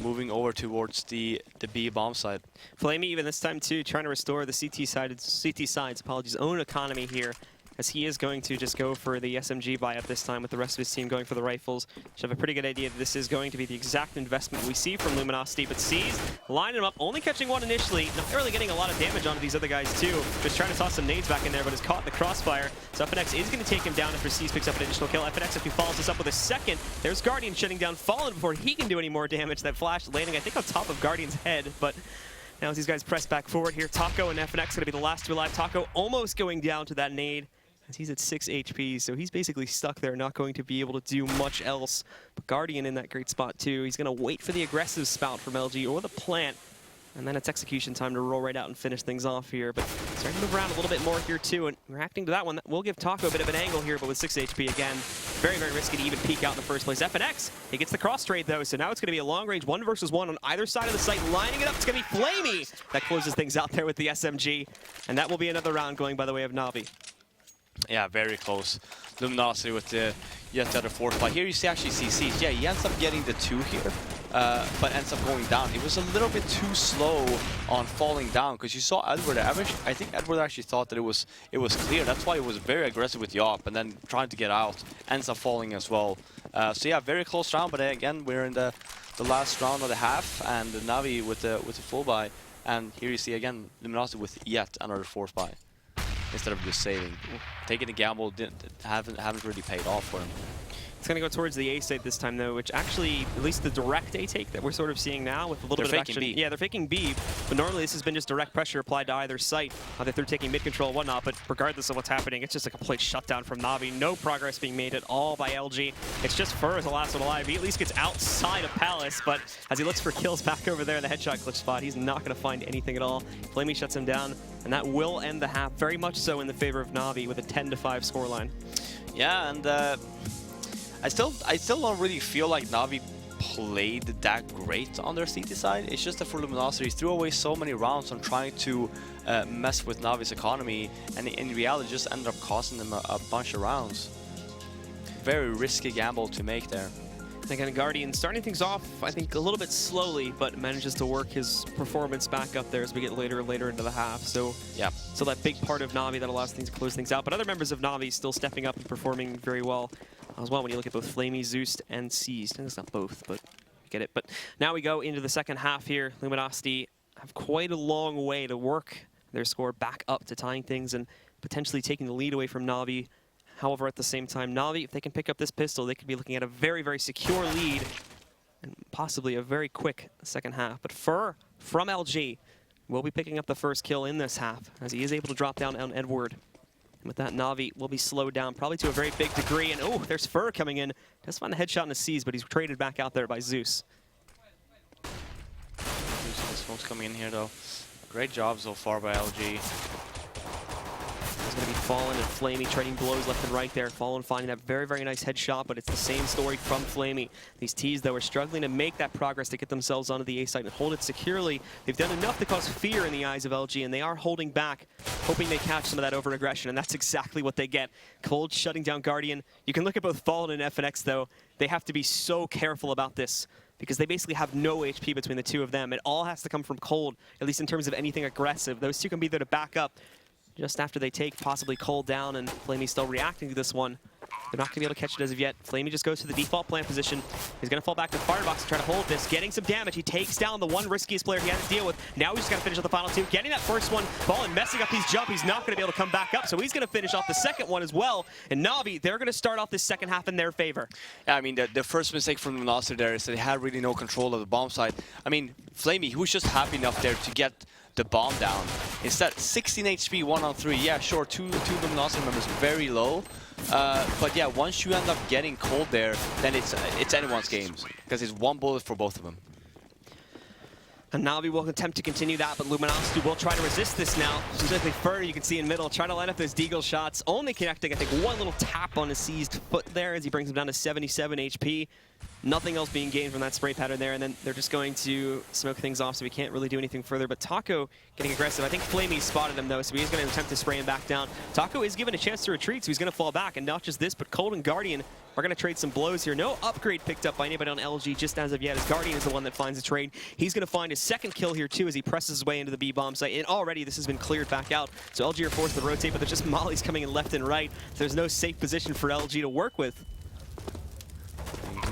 [SPEAKER 6] moving over towards the B bomb site.
[SPEAKER 5] Flamey even this time too, trying to restore the CT side's own economy here, as he is going to just go for the SMG buy up this time with the rest of his team going for the rifles. Should have a pretty good idea that this is going to be the exact investment we see from Luminosity, but C's lining him up, only catching one initially, not really getting a lot of damage onto these other guys too. Just trying to toss some nades back in there, but is caught in the crossfire. So FNX is going to take him down after C's picks up an additional kill. FNX actually follows this up with a second. There's Guardian shutting down Fallen before he can do any more damage. That flash landing, I think, on top of Guardian's head, but now as these guys press back forward here, Taco and FNX going to be the last 2 alive. Taco almost going down to that nade, as he's at 6 HP, so he's basically stuck there, not going to be able to do much else. But Guardian in that great spot too. He's going to wait for the aggressive spout from LG or the plant, and then it's execution time to roll right out and finish things off here. But starting to move around a little bit more here too, and reacting to that one, that will give Taco a bit of an angle here, but with 6 HP again, very, very risky to even peek out in the first place. FNX, he gets the cross trade though, so now it's going to be a long range 1 versus 1 on either side of the site, lining it up. It's going to be Flamey that closes things out there with the SMG, and that will be another round going by the way of NaVi.
[SPEAKER 6] Yeah, very close. Luminosity with the yet the other force spike. Here you actually see C's. Yeah, he ends up getting the 2 here, but ends up going down. He was a little bit too slow on falling down, because you saw Edward. I think Edward actually thought that it was clear. That's why he was very aggressive with Yop, and then trying to get out, ends up falling as well. So yeah, very close round. But again, we're in the last round of the half, and NaVi with the full buy. And here you see again Luminosity with yet another force buy, instead of just saving. Taking a gamble haven't really paid off for him.
[SPEAKER 5] It's going to go towards the A site this time, though, which actually, at least the direct A take that we're sort of seeing now with a little bit of action.
[SPEAKER 6] B.
[SPEAKER 5] Yeah, they're faking B, but normally this has been just direct pressure applied to either site, that they're taking mid control and whatnot, but regardless of what's happening, it's just a complete shutdown from NaVi. No progress being made at all by LG. It's just Fur as the last one alive. He at least gets outside of Palace, but as he looks for kills back over there in the headshot glitch spot, he's not going to find anything at all. Flamey shuts him down, and that will end the half very much so in the favor of NaVi with a 10-5 scoreline.
[SPEAKER 6] Yeah, and I still don't really feel like NaVi played that great on their CT side. It's just that for Luminosity, threw away so many rounds on trying to mess with NaVi's economy, and in reality just ended up costing them a bunch of rounds. Very risky gamble to make there.
[SPEAKER 5] And again, Guardian starting things off, I think, a little bit slowly, but manages to work his performance back up there as we get later and later into the half. So
[SPEAKER 6] yeah,
[SPEAKER 5] so that big part of NaVi that allows things to close things out. But other members of NaVi still stepping up and performing very well as well when you look at both Flamey, Zeus, and Seized. And it's not both, but you get it. But now we go into the second half here. Luminosity have quite a long way to work their score back up to tying things and potentially taking the lead away from NaVi. However, at the same time, NaVi, if they can pick up this pistol, they could be looking at a very, very secure lead and possibly a very quick second half. But Fur from LG will be picking up the first kill in this half as he is able to drop down on Edward. And with that, NaVi will be slowed down probably to a very big degree. And oh, there's Fur coming in. Does find a headshot in the C's, but he's traded back out there by Zeus.
[SPEAKER 6] smokes coming in here, though. Great job so far by LG.
[SPEAKER 5] It's going to be Fallen and Flamey trading blows left and right there. Fallen finding that very, very nice headshot, but it's the same story from Flamey. These T's, though, are struggling to make that progress to get themselves onto the A site and hold it securely. They've done enough to cause fear in the eyes of LG, and they are holding back, hoping they catch some of that over-aggression, and that's exactly what they get. Cold shutting down Guardian. You can look at both Fallen and FNX, though. They have to be so careful about this, because they basically have no HP between the two of them. It all has to come from Cold, at least in terms of anything aggressive. Those two can be there to back up just after they take possibly Cold down, and Flamey still reacting to this one. They're not going to be able to catch it as of yet. Flamey just goes to the default plant position. He's going to fall back to the firebox to try to hold this, getting some damage. He takes down the one riskiest player he had to deal with. Now he's just got to finish off the final two, getting that first one, Fallen messing up his jump. He's not going to be able to come back up, so he's going to finish off the second one as well. And NaVi, they're going to start off this second half in their favor.
[SPEAKER 6] Yeah, I mean, the first mistake from Luminosity there is that they had really no control of the bomb site. I mean, Flamey, he was just happy enough there to get the bomb down. Instead, 16 HP, 1-on-3. Yeah, sure, two Luminosity members very low. But yeah, once you end up getting Cold there, then it's anyone's game, because it's one bullet for both of them.
[SPEAKER 5] And NaVi will attempt to continue that, but Luminosity will try to resist this now. Specifically Fur, you can see in middle, trying to line up those deagle shots, only connecting, I think, one little tap on his seized foot there as he brings him down to 77 HP. Nothing else being gained from that spray pattern there, and then they're just going to smoke things off, so we can't really do anything further. But Taco getting aggressive. I think Flamey spotted him, though, so he's going to attempt to spray him back down. Taco is given a chance to retreat, so he's going to fall back. And not just this, but Cold and Guardian are going to trade some blows here. No upgrade picked up by anybody on LG just as of yet, as Guardian is the one that finds the trade. He's going to find his second kill here, too, as he presses his way into the B-bomb site. And already this has been cleared back out, so LG are forced to rotate, but there's just mollies coming in left and right. There's no safe position for LG to work with.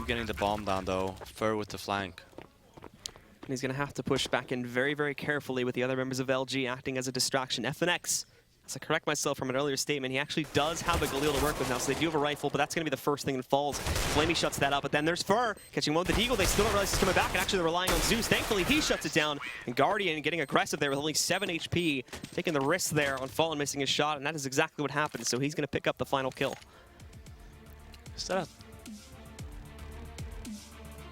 [SPEAKER 6] Getting the bomb down, though. Fur with the flank.
[SPEAKER 5] And he's going to have to push back in very, very carefully with the other members of LG acting as a distraction. FNX, as I correct myself from an earlier statement, he actually does have a Galil to work with now, so they do have a rifle, but that's going to be the first thing that falls. Flamey shuts that up, but then there's Fur catching one with the Deagle. They still don't realize he's coming back, and actually they're relying on Zeus. Thankfully, he shuts it down, and Guardian getting aggressive there with only 7 HP, taking the risk there on Fallen missing his shot, and that is exactly what happened, so he's going to pick up the final kill.
[SPEAKER 6] Is that a...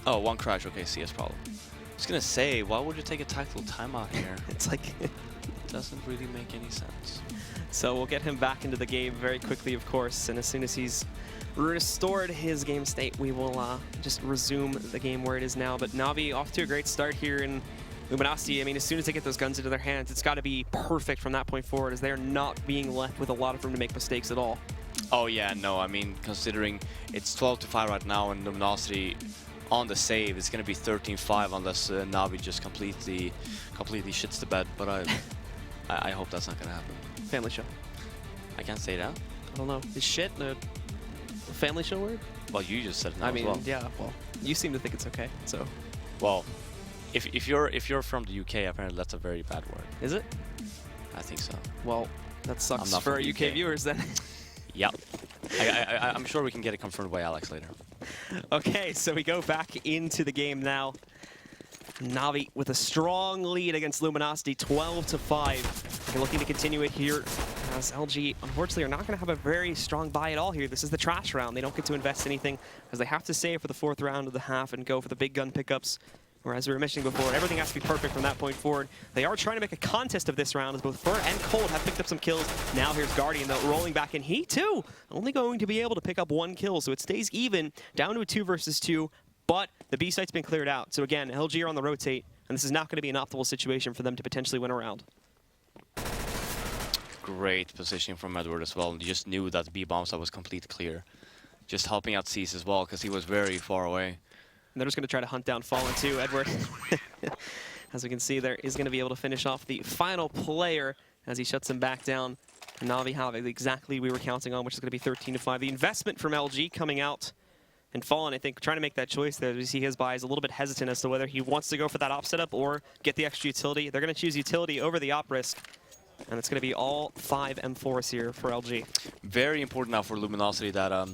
[SPEAKER 6] Oh, one crash. Okay, CS problem. I was gonna say, why would you take a tactical timeout here?
[SPEAKER 5] It's like...
[SPEAKER 6] It doesn't really make any sense.
[SPEAKER 5] So we'll get him back into the game very quickly, of course, and as soon as he's restored his game state, we will just resume the game where it is now. But NaVi off to a great start here in Luminosity. I mean, as soon as they get those guns into their hands, it's got to be perfect from that point forward, as they're not being left with a lot of room to make mistakes at all.
[SPEAKER 6] Oh yeah, no, I mean, considering it's 12-5 right now, and Luminosity on the save, it's going to be 13-5 unless NaVi just completely shits the bed. But I hope that's not going to happen.
[SPEAKER 5] Family show.
[SPEAKER 6] I can't say that.
[SPEAKER 5] I don't know. Is shit a family show word?
[SPEAKER 6] Well, you just said no.
[SPEAKER 5] I mean,
[SPEAKER 6] as well.
[SPEAKER 5] yeah. Well, you seem to think it's okay. So.
[SPEAKER 6] Well, if you're from the UK, apparently that's a very bad word.
[SPEAKER 5] Is it?
[SPEAKER 6] I think so.
[SPEAKER 5] Well, that sucks
[SPEAKER 6] not
[SPEAKER 5] for our
[SPEAKER 6] from
[SPEAKER 5] UK viewers then.
[SPEAKER 6] Yep. I'm sure we can get it confirmed by Alex later.
[SPEAKER 5] Okay, so we go back into the game now. NaVi with a strong lead against Luminosity, 12-5. They're looking to continue it here, as LG, unfortunately, are not going to have a very strong buy at all here. This is the trash round. They don't get to invest anything, as they have to save for the 4th round of the half and go for the big gun pickups. Or as we were mentioning before, everything has to be perfect from that point forward. They are trying to make a contest of this round, as both Fur and Cold have picked up some kills. Now here's Guardian, though, rolling back in. He, too, only going to be able to pick up 1 kill, so it stays even, down to a 2 versus 2. But the B site's been cleared out. So again, LG are on the rotate, and this is not going to be an optimal situation for them to potentially win a round.
[SPEAKER 6] Great positioning from Edward as well. You just knew that the B-bomb site was complete clear. Just helping out Cease as well, because he was very far away.
[SPEAKER 5] And they're just going to try to hunt down Fallen too, Edward. As we can see, there is going to be able to finish off the final player as he shuts him back down. NaVi have exactly we were counting on, which is going to be 13-5. The investment from LG coming out. And Fallen, I think, trying to make that choice there. We see his buy is a little bit hesitant as to whether he wants to go for that op setup or get the extra utility. They're going to choose utility over the op risk. And it's going to be all 5 M4s here for LG.
[SPEAKER 6] Very important now for Luminosity that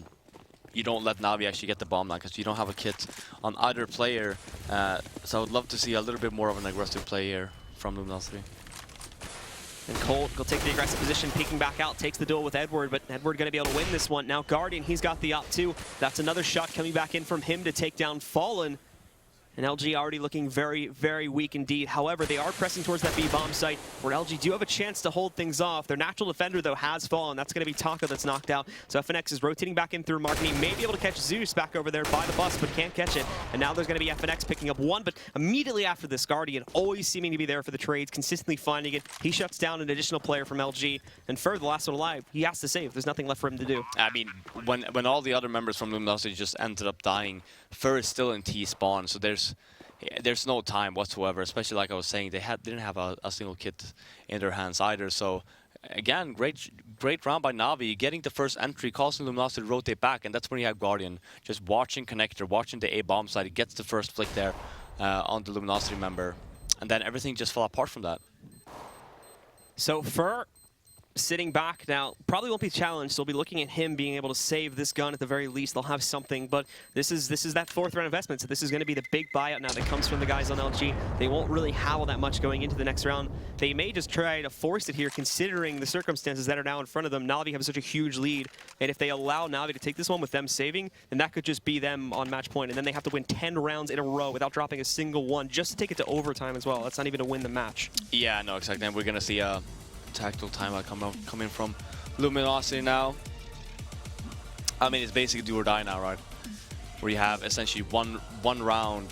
[SPEAKER 6] you don't let NaVi actually get the bomb down, because you don't have a kit on either player. So I would love to see a little bit more of an aggressive play here from Luminosity.
[SPEAKER 5] And Colt will take the aggressive position, peeking back out, takes the duel with Edward, but Edward going to be able to win this one. Now Guardian, he's got the op too. That's another shot coming back in from him to take down Fallen. And LG already looking very, very weak indeed. However, they are pressing towards that B bomb site, where LG do have a chance to hold things off. Their natural defender, though, has fallen. That's going to be Taco that's knocked out. So FNX is rotating back in through Mark, and he may be able to catch Zeus back over there by the bus, but can't catch it. And now there's going to be FNX picking up one, but immediately after this, Guardian always seeming to be there for the trades, consistently finding it. He shuts down an additional player from LG. And Fer, the last one alive, he has to save. There's nothing left for him to do.
[SPEAKER 6] I mean, when all the other members from Luminosity just ended up dying, Fer is still in T spawn, so there's no time whatsoever, especially like I was saying, they didn't have a single kit in their hands either. So again, great round by NaVi, getting the first entry, causing Luminosity to rotate back, and that's when you have Guardian just watching Connector, watching the A bomb side. He gets the first flick there on the Luminosity member, and then everything just fell apart from that.
[SPEAKER 5] So Fer sitting back now, probably won't be challenged, so we'll be looking at him being able to save this gun at the very least. They'll have something, but this is that fourth round investment, so this is going to be the big buyout now that comes from the guys on LG. They won't really have all that much going into the next round. They may just try to force it here, considering the circumstances that are now in front of them. NaVi have such a huge lead, and if they allow NaVi to take this one with them saving, then that could just be them on match point, and then they have to win 10 rounds in a row without dropping a single one, just to take it to overtime as well. That's not even to win the match.
[SPEAKER 6] Yeah, no, exactly. And we're going to see a tactical timeout coming from Luminosity now. I mean, it's basically do or die now, right? Where you have essentially one round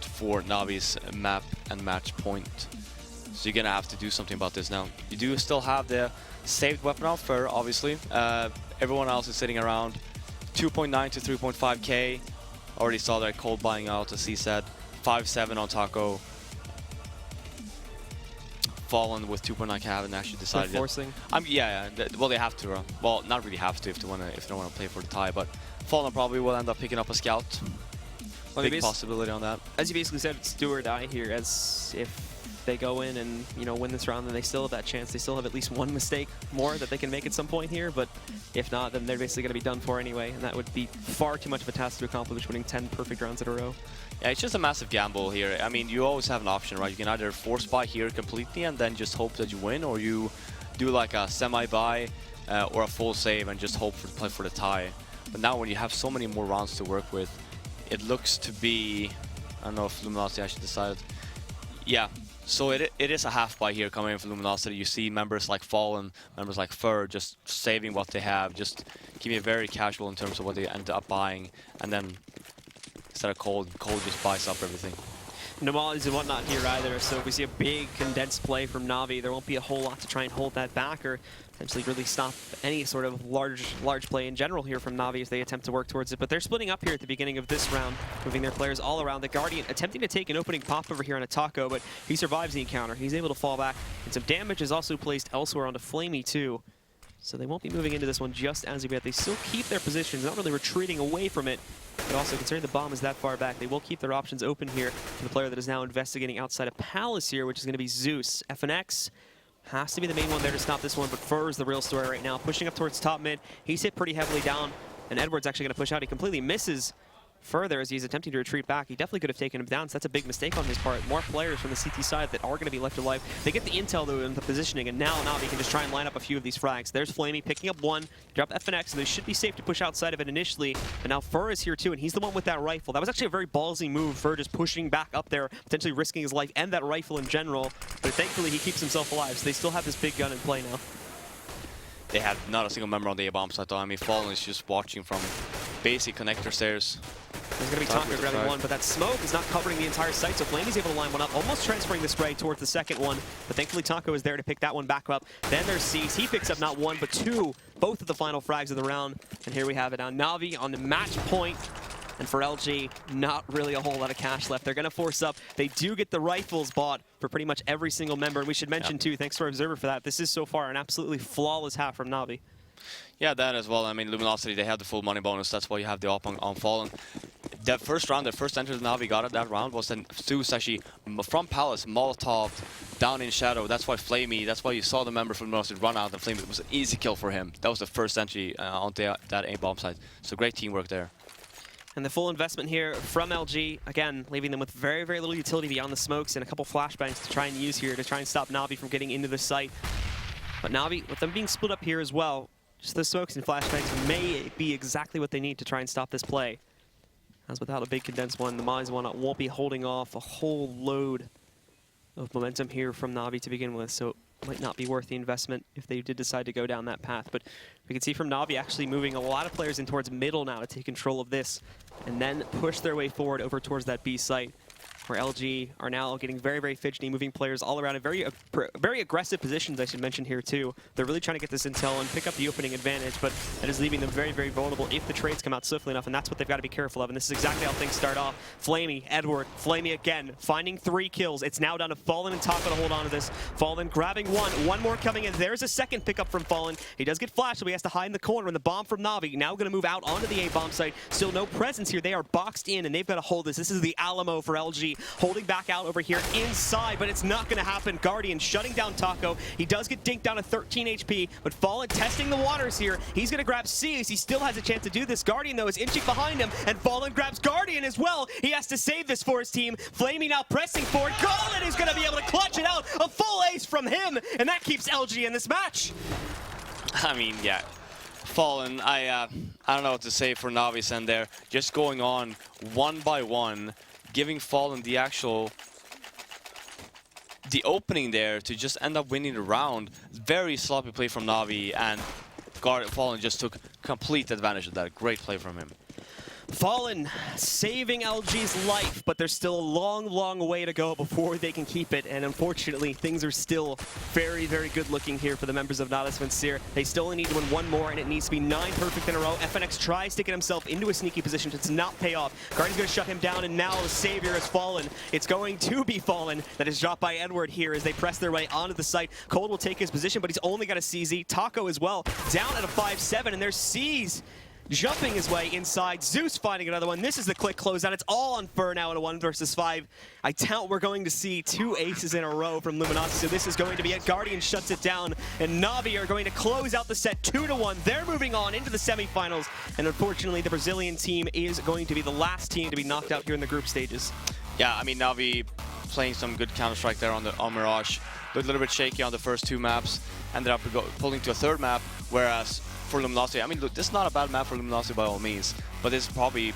[SPEAKER 6] for Navi's map and match point. So you're gonna have to do something about this now. You do still have the saved weapon out for, obviously. Everyone else is sitting around 2.9 to 3.5k. Already saw that cold buying out, as he said. 5-7 on Taco. Fallen with 2.9k, haven't actually decided yet.
[SPEAKER 5] Forcing.
[SPEAKER 6] Yeah. Well, they have to. Well, not really have to if they don't want to play for the tie. But Fallen probably will end up picking up a scout.
[SPEAKER 5] Well,
[SPEAKER 6] big possibility on that.
[SPEAKER 5] As you basically said, it's do or die here. As if they go in and win this round, then they still have that chance. They still have at least one mistake more that they can make at some point here. But if not, then they're basically going to be done for anyway, and that would be far too much of a task to accomplish, winning 10 perfect rounds in a row.
[SPEAKER 6] Yeah, it's just a massive gamble here. I mean, you always have an option, right? You can either force buy here completely and then just hope that you win, or you do like a semi-buy or a full save and just hope to play for the tie. But now when you have so many more rounds to work with, it looks to be, I don't know if Luminosity actually decided. Yeah, so it is a half buy here coming in from Luminosity. You see members like Fallen, members like Fer just saving what they have, just keeping it very casual in terms of what they end up buying, and then instead of Cold just buys up everything.
[SPEAKER 5] No mollies and whatnot here either, so if we see a big condensed play from NaVi, there won't be a whole lot to try and hold that back or potentially really stop any sort of large play in general here from NaVi as they attempt to work towards it. But they're splitting up here at the beginning of this round, moving their players all around. The Guardian attempting to take an opening pop over here on a Taco, but he survives the encounter. He's able to fall back, and some damage is also placed elsewhere onto Flamey too. So they won't be moving into this one just as yet. They still keep their positions, not really retreating away from it. But also, considering the bomb is that far back, they will keep their options open here for the player that is now investigating outside of Palace here, which is going to be Zeus. FNX has to be the main one there to stop this one, but Fer is the real story right now. Pushing up towards top mid. He's hit pretty heavily down, and Edward's actually going to push out. He completely misses further as he's attempting to retreat back. He definitely could have taken him down, so that's a big mistake on his part. More players from the CT side that are going to be left alive. They get the intel, though, in the positioning, and now NaVi can just try and line up a few of these frags. There's Flamey picking up one, drop FNX, so they should be safe to push outside of it initially. But now Fer is here, too, and he's the one with that rifle. That was actually a very ballsy move, Fer just pushing back up there, potentially risking his life and that rifle in general. But thankfully, he keeps himself alive, so they still have this big gun in play now.
[SPEAKER 6] They have not a single member on the A-bomb side, though. I mean, Fallen is just watching from basic connector stairs.
[SPEAKER 5] There's going to be Taco grabbing one, but that smoke is not covering the entire site, so Flamey's able to line one up, almost transferring the spray towards the second one, but thankfully Taco is there to pick that one back up. Then there's Cease. He picks up not one, but two, both of the final frags of the round, and here we have it now. NaVi on the match point, and for LG, not really a whole lot of cash left. They're going to force up. They do get the rifles bought for pretty much every single member, and we should mention, too, thanks to our observer for that, this is so far an absolutely flawless half from NaVi.
[SPEAKER 6] Yeah, that as well. I mean, Luminosity, they have the full money bonus. That's why you have the op on Fallen. That first round, the first enter the NaVi got at that round was then Zeus actually from Palace, Molotov, down in Shadow. That's why Flamey, that's why you saw the member from Luminosity run out, and Flamey, it was an easy kill for him. That was the first entry on that A-bomb side. So great teamwork there.
[SPEAKER 5] And the full investment here from LG, again, leaving them with very, very little utility beyond the smokes and a couple flashbangs to try and use here to try and stop NaVi from getting into the site. But NaVi, with them being split up here as well, just the smokes and flashbangs may be exactly what they need to try and stop this play. As without a big condensed one, the Mize one won't be holding off a whole load of momentum here from NaVi to begin with, so it might not be worth the investment if they did decide to go down that path. But we can see from NaVi actually moving a lot of players in towards middle now to take control of this, and then push their way forward over towards that B site, where LG are now getting very, very fidgety, moving players all around in very aggressive positions, I should mention here too. They're really trying to get this intel and pick up the opening advantage, but that is leaving them very, very vulnerable if the trades come out swiftly enough, and that's what they've got to be careful of, and this is exactly how things start off. Flamey, Edward, Flamey again, finding 3 kills. It's now down to Fallen and Taco to hold on to this. Fallen grabbing one more coming in. There's a second pickup from Fallen. He does get flashed, so he has to hide in the corner, and the bomb from NaVi now going to move out onto the A-bomb site. Still no presence here. They are boxed in, and they've got to hold this. This is the Alamo for LG, holding back out over here inside, but it's not going to happen. Guardian shutting down Taco. He does get dinked down to 13 HP, but Fallen testing the waters here. He's going to grab C as he still has a chance to do this. Guardian, though, is inching behind him, and Fallen grabs Guardian as well. He has to save this for his team. Flamey now pressing forward. Colin is going to be able to clutch it out. A full ace from him, and that keeps LG in this match.
[SPEAKER 6] I mean, yeah. Fallen, I don't know what to say for Navis and there. Just going on one by one, giving Fallen the opening there to just end up winning the round. Very sloppy play from Navi, and Fallen just took complete advantage of that. Great play from him.
[SPEAKER 5] Fallen saving LG's life, but there's still a long, long way to go before they can keep it. And unfortunately, things are still very, very good looking here for the members of Nautilus Vincere. They still only need to win 1 more, and it needs to be 9 perfect in a row. FNX tries to get himself into a sneaky position. It does not pay off. Guardian's going to shut him down, and now the savior has fallen. It's going to be Fallen that is dropped by Edward here as they press their way onto the site. Cold will take his position, but he's only got a CZ. Taco as well, down at a 5-7, and there's C's jumping his way inside. Zeus finding another one. This is the quick closeout. It's all on Fur now at a 1 versus 5. I doubt we're going to see 2 aces in a row from Luminosity, so this is going to be it. Guardian shuts it down, and NaVi are going to close out the set 2-1. They're moving on into the semifinals, and unfortunately, the Brazilian team is going to be the last team to be knocked out here in the group stages.
[SPEAKER 6] Yeah, I mean, NaVi playing some good Counter-Strike there on Mirage. A little bit shaky on the first 2 maps. Ended up pulling to a 3rd map, whereas for Luminosity, I mean, look, this is not a bad map for Luminosity by all means, but this is probably,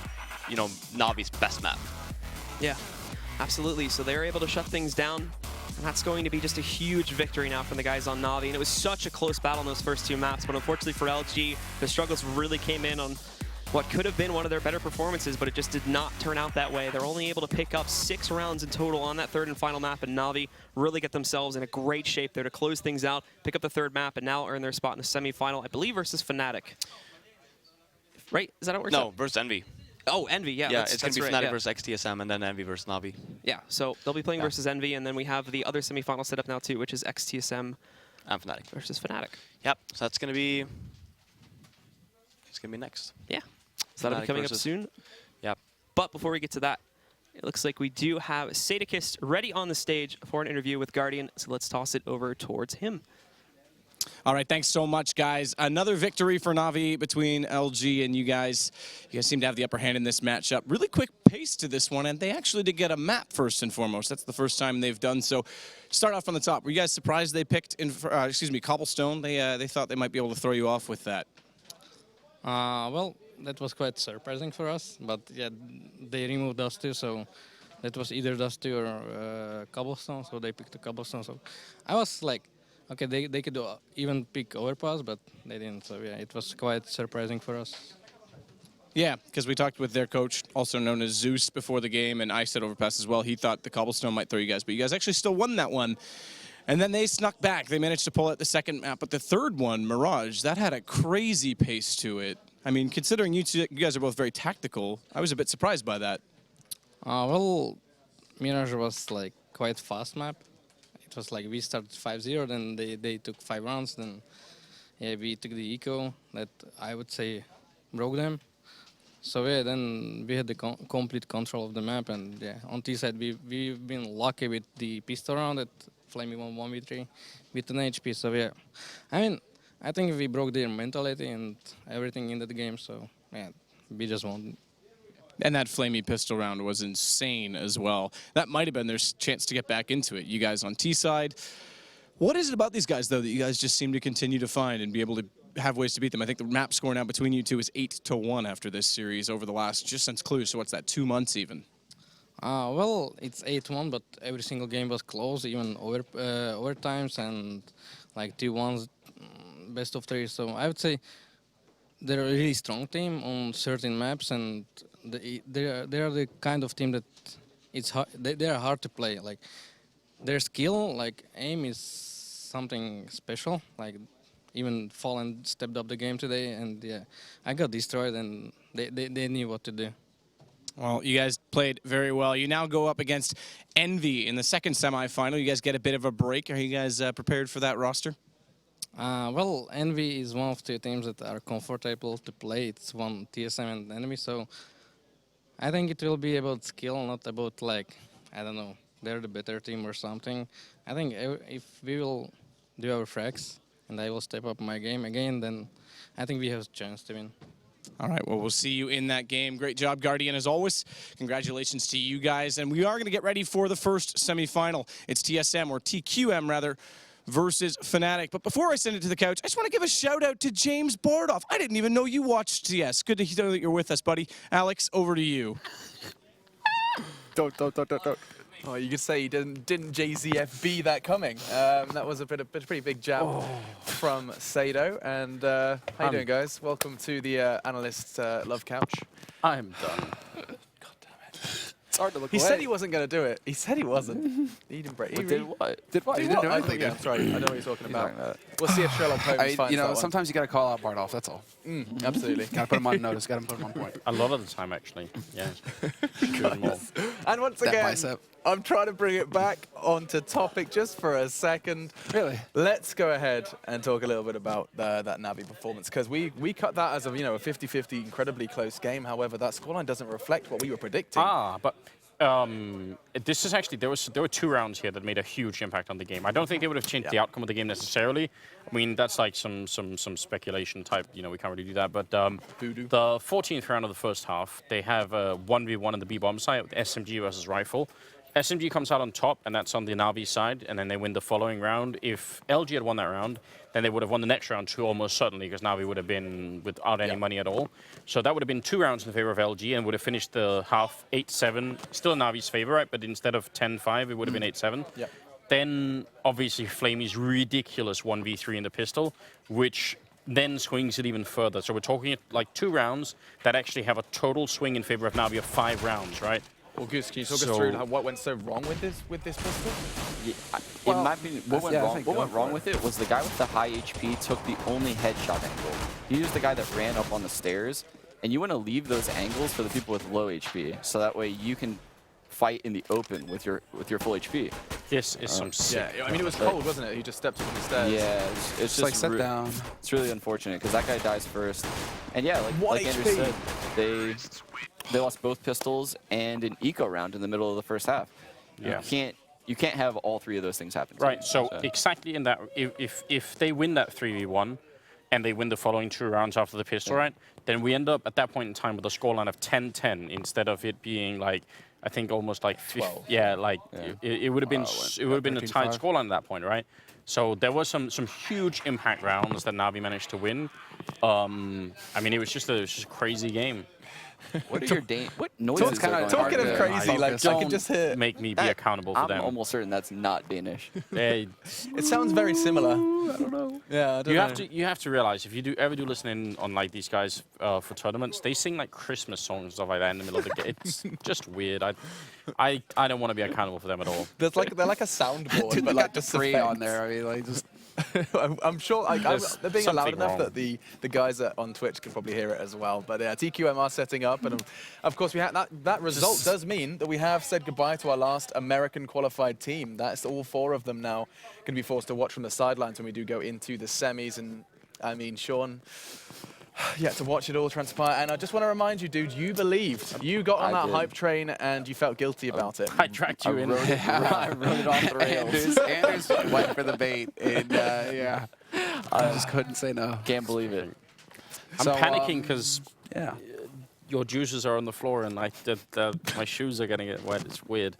[SPEAKER 6] you know, Navi's best map.
[SPEAKER 5] Yeah, absolutely. So they're able to shut things down, and that's going to be just a huge victory now from the guys on NaVi. And it was such a close battle in those first 2 maps, but unfortunately for LG, the struggles really came in on what could have been one of their better performances, but it just did not turn out that way. They're only able to pick up 6 rounds in total on that 3rd and final map, and NaVi really get themselves in a great shape there to close things out, pick up the 3rd map, and now earn their spot in the semifinal, I believe, versus Fnatic. Right? Is that how it works?
[SPEAKER 6] No, versus Envy.
[SPEAKER 5] Oh, Envy, yeah.
[SPEAKER 6] Yeah, it's going to be
[SPEAKER 5] right,
[SPEAKER 6] Fnatic versus XTSM, and then Envy versus Navi.
[SPEAKER 5] Yeah, so they'll be playing versus Envy, and then we have the other semifinal set up now, too, which is XTSM
[SPEAKER 6] and Fnatic
[SPEAKER 5] versus Fnatic.
[SPEAKER 6] Yep, so that's going to be... It's going to be next.
[SPEAKER 5] Yeah. So that'll be coming up soon.
[SPEAKER 6] Yep.
[SPEAKER 5] But before we get to that, it looks like we do have Sadakist ready on the stage for an interview with Guardian, so let's toss it over towards him.
[SPEAKER 7] All right, thanks so much, guys. Another victory for NaVi between LG and you guys. You guys seem to have the upper hand in this matchup. Really quick pace to this one, and they actually did get a map first and foremost. That's the first time they've done so. Start off from the top. Were you guys surprised they picked, Cobblestone? They thought they might be able to throw you off with that.
[SPEAKER 8] Well, that was quite surprising for us, but yeah, they removed us too, so that was either Dust 2 or Cobblestone, so they picked the Cobblestone. So I was like, okay, they could even pick Overpass, but they didn't, so yeah, it was quite surprising for us.
[SPEAKER 7] Yeah, because we talked with their coach, also known as Zeus, before the game, and I said Overpass as well. He thought the Cobblestone might throw you guys, but you guys actually still won that one. And then they snuck back. They managed to pull out the 2nd map, but the 3rd one, Mirage, that had a crazy pace to it. I mean, considering you guys are both very tactical, I was a bit surprised by that.
[SPEAKER 8] Well, Mirage was like quite fast map. It was like we started 5-0, then they took 5 rounds, then yeah, we took the eco that I would say broke them. So yeah, then we had the complete control of the map, and yeah, on T side we've been lucky with the pistol round that Flamey won 1v3 with an HP. So yeah, I mean, I think we broke their mentality and everything in that game, so yeah, we just won.
[SPEAKER 7] And that Flamey pistol round was insane as well. That might have been their chance to get back into it. You guys on T side What is it about these guys, though, that you guys just seem to continue to find and be able to have ways to beat them? I think the map score now between you two is 8-1 after this series over the last, just since Clue, so what's that, 2 months even?
[SPEAKER 8] Well, it's 8-1, but every single game was close, even overtimes and like 2-1s, best of 3. So I would say they're a really strong team on certain maps, and they are the kind of team that it's hard, they are hard to play. Like their skill, like aim, is something special. Like even Fallen stepped up the game today, and yeah, I got destroyed, and they knew what to do.
[SPEAKER 7] Well, you guys played very well. You now go up against NaVi in the second semifinal. You guys get a bit of a break. Are you guys prepared for that roster?
[SPEAKER 8] Well, NaVi is one of the teams that are comfortable to play. It's one TSM and enemy, so I think it will be about skill, not about like, I don't know, they're the better team or something. I think if we will do our frags and I will step up my game again, then I think we have a chance to win.
[SPEAKER 7] All right, well, we'll see you in that game. Great job, Guardian, as always. Congratulations to you guys. And we are going to get ready for the first semifinal. It's TSM, or TQM, rather, versus Fnatic. But before I send it to the couch, I just want to give a shout-out to James Bardoff. I didn't even know you watched TS. Good to know that you're with us, buddy. Alex, over to you.
[SPEAKER 1] Don't. Oh, you could say didn't JZFB that coming. That was a pretty big jab from Sado. And how you doing, guys? Welcome to the Analyst Love Couch.
[SPEAKER 3] I'm done.
[SPEAKER 1] God damn it.
[SPEAKER 2] It's hard to look
[SPEAKER 1] He
[SPEAKER 2] away.
[SPEAKER 1] said he wasn't going to do it. He said he wasn't. He didn't break.
[SPEAKER 4] Did what?
[SPEAKER 2] Did what? You didn't do anything.
[SPEAKER 1] Yeah, sorry, I know what you're talking about.
[SPEAKER 4] talking about?
[SPEAKER 1] We'll see if Sherlock Holmes finds
[SPEAKER 2] You know,
[SPEAKER 1] that one.
[SPEAKER 2] sometimes you got to call out Bardoff, that's all.
[SPEAKER 1] Absolutely.
[SPEAKER 2] Got to put him on notice, got to put him on point.
[SPEAKER 3] A lot of the time, actually. Yeah. Doing more.
[SPEAKER 1] And once
[SPEAKER 2] That
[SPEAKER 1] again,
[SPEAKER 2] bicep.
[SPEAKER 1] I'm trying to bring it back onto topic just for a second.
[SPEAKER 2] Really?
[SPEAKER 1] Let's go ahead and talk a little bit about that NaVi performance, because we cut that as a 50-50 incredibly close game. However, that scoreline doesn't reflect what we were predicting.
[SPEAKER 3] But this is actually, there were 2 rounds here that made a huge impact on the game. I don't think they would have changed the outcome of the game necessarily. I mean, that's like some speculation type, we can't really do that. But the 14th round of the first half, they have a 1v1 in the B bomb site with SMG versus Rifle. SMG comes out on top, and that's on the NaVi side, and then they win the following round. If LG had won that round, then they would have won the next round too, almost certainly, because NaVi would have been without any money at all. So that would have been 2 rounds in favor of LG, and would have finished the half 8-7, still in NaVi's favor, right? But instead of 10-5, it would have been 8-7.
[SPEAKER 1] Yep.
[SPEAKER 3] Then, obviously, Flamey's ridiculous 1v3 in the pistol, which then swings it even further. So we're talking like 2 rounds that actually have a total swing in favor of NaVi of 5 rounds, right?
[SPEAKER 1] Well, Goose, can you talk us through what went so wrong with this pistol?
[SPEAKER 4] Yeah, in my opinion, what went wrong with it was the guy with the high HP took the only headshot angle. He used the guy that ran up on the stairs, and you want to leave those angles for the people with low HP, so that way you can fight in the open with your full HP.
[SPEAKER 3] This is some sick.
[SPEAKER 1] Yeah, I mean, it was cold, wasn't it? He just stepped up on the stairs.
[SPEAKER 4] Yeah, it's just
[SPEAKER 2] like set down.
[SPEAKER 4] It's really unfortunate because that guy dies first. And yeah, like Andrew said, they lost both pistols and an eco round in the middle of the first half.
[SPEAKER 3] Yeah.
[SPEAKER 4] You can't have all 3 of those things happen.
[SPEAKER 3] Right, so exactly in that, if they win that 3v1 and they win the following 2 rounds after the pistol, right, then we end up at that point in time with a scoreline of 10-10 instead of it being like, I think almost like 12. Yeah, like it would have been a tight scoreline at that point, right? So there was some huge impact rounds that NaVi managed to win. I mean, it was just a crazy game.
[SPEAKER 4] What noises are going
[SPEAKER 1] Talking
[SPEAKER 4] on?
[SPEAKER 1] of crazy, like I can just hear.
[SPEAKER 3] Make me be accountable for them.
[SPEAKER 4] I'm almost certain that's not Danish.
[SPEAKER 1] It sounds very similar. I don't know. Yeah,
[SPEAKER 3] You have to realize if you ever do listen in on like these guys for tournaments, they sing like Christmas songs and stuff like that in the middle of the game. It's just weird. I don't want to be accountable for them at all.
[SPEAKER 1] They're like a soundboard,
[SPEAKER 2] Dude,
[SPEAKER 1] but
[SPEAKER 2] they
[SPEAKER 1] like
[SPEAKER 2] got the
[SPEAKER 1] just
[SPEAKER 2] 3 on there. I mean, like just.
[SPEAKER 1] I'm sure they're being loud
[SPEAKER 3] something
[SPEAKER 1] enough
[SPEAKER 3] wrong.
[SPEAKER 1] that the guys on Twitch can probably hear it as well. But yeah, TQM are setting up, and of course we have that result does mean that we have said goodbye to our last American qualified team. That's all 4 of them now going to be forced to watch from the sidelines when we do go into the semis. And I mean, Sean, yeah, to watch it all transpire. And I just want to remind you, dude, you believed. You got on that hype train and you felt guilty about it.
[SPEAKER 3] I dragged you in.
[SPEAKER 4] I wrote it off the rails.
[SPEAKER 2] Andrews went for the bait, and yeah, I just couldn't say no.
[SPEAKER 4] Can't believe it.
[SPEAKER 3] I'm
[SPEAKER 2] So,
[SPEAKER 3] panicking because
[SPEAKER 2] Yeah.
[SPEAKER 3] your juices are on the floor and my shoes are going to get wet. It's weird.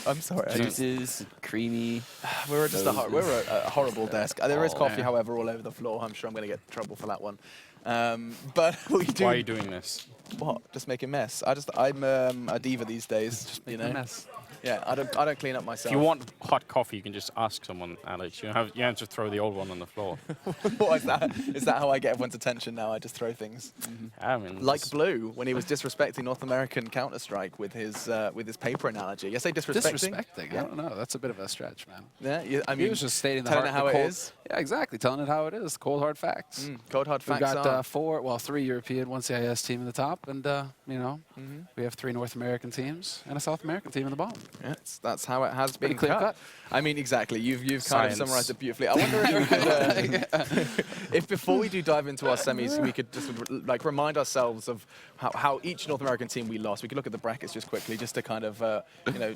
[SPEAKER 1] I'm sorry.
[SPEAKER 4] Juices, creamy.
[SPEAKER 1] We're just we're a horrible desk. There is coffee, however, all over the floor. I'm sure I'm going to get in trouble for that one. But we do.
[SPEAKER 3] Why are you doing this?
[SPEAKER 1] What? Just make a mess. I'm a diva these days. Just
[SPEAKER 2] Make a mess.
[SPEAKER 1] Yeah, I don't clean up myself.
[SPEAKER 3] If you want hot coffee, you can just ask someone, Alex. You have to throw the old one on the floor.
[SPEAKER 1] What is that? Is that how I get everyone's attention now? I just throw things.
[SPEAKER 3] I mean,
[SPEAKER 1] Like Blue when he was disrespecting North American Counter-Strike with his paper analogy. Yes, I disrespecting.
[SPEAKER 2] Disrespecting?
[SPEAKER 1] Yeah.
[SPEAKER 2] I don't know. That's a bit of a stretch, man.
[SPEAKER 1] Yeah, I mean,
[SPEAKER 2] He was just stating the
[SPEAKER 1] telling it how it
[SPEAKER 2] cold,
[SPEAKER 1] is.
[SPEAKER 2] Yeah, exactly. Telling it how it is. Cold hard facts.
[SPEAKER 1] Cold hard
[SPEAKER 2] We've
[SPEAKER 1] facts
[SPEAKER 2] got
[SPEAKER 1] are.
[SPEAKER 2] 3 European, 1 CIS team in the top, and we have 3 North American teams and a South American team in the bottom.
[SPEAKER 1] Yeah, that's how it has been
[SPEAKER 2] Pretty clear cut.
[SPEAKER 1] I mean, exactly. You've kind of
[SPEAKER 3] Science.
[SPEAKER 1] summarized it beautifully. I wonder if we could, if before we do dive into our semis, we could just like remind ourselves of how each North American team we lost. We could look at the brackets just quickly, just to kind of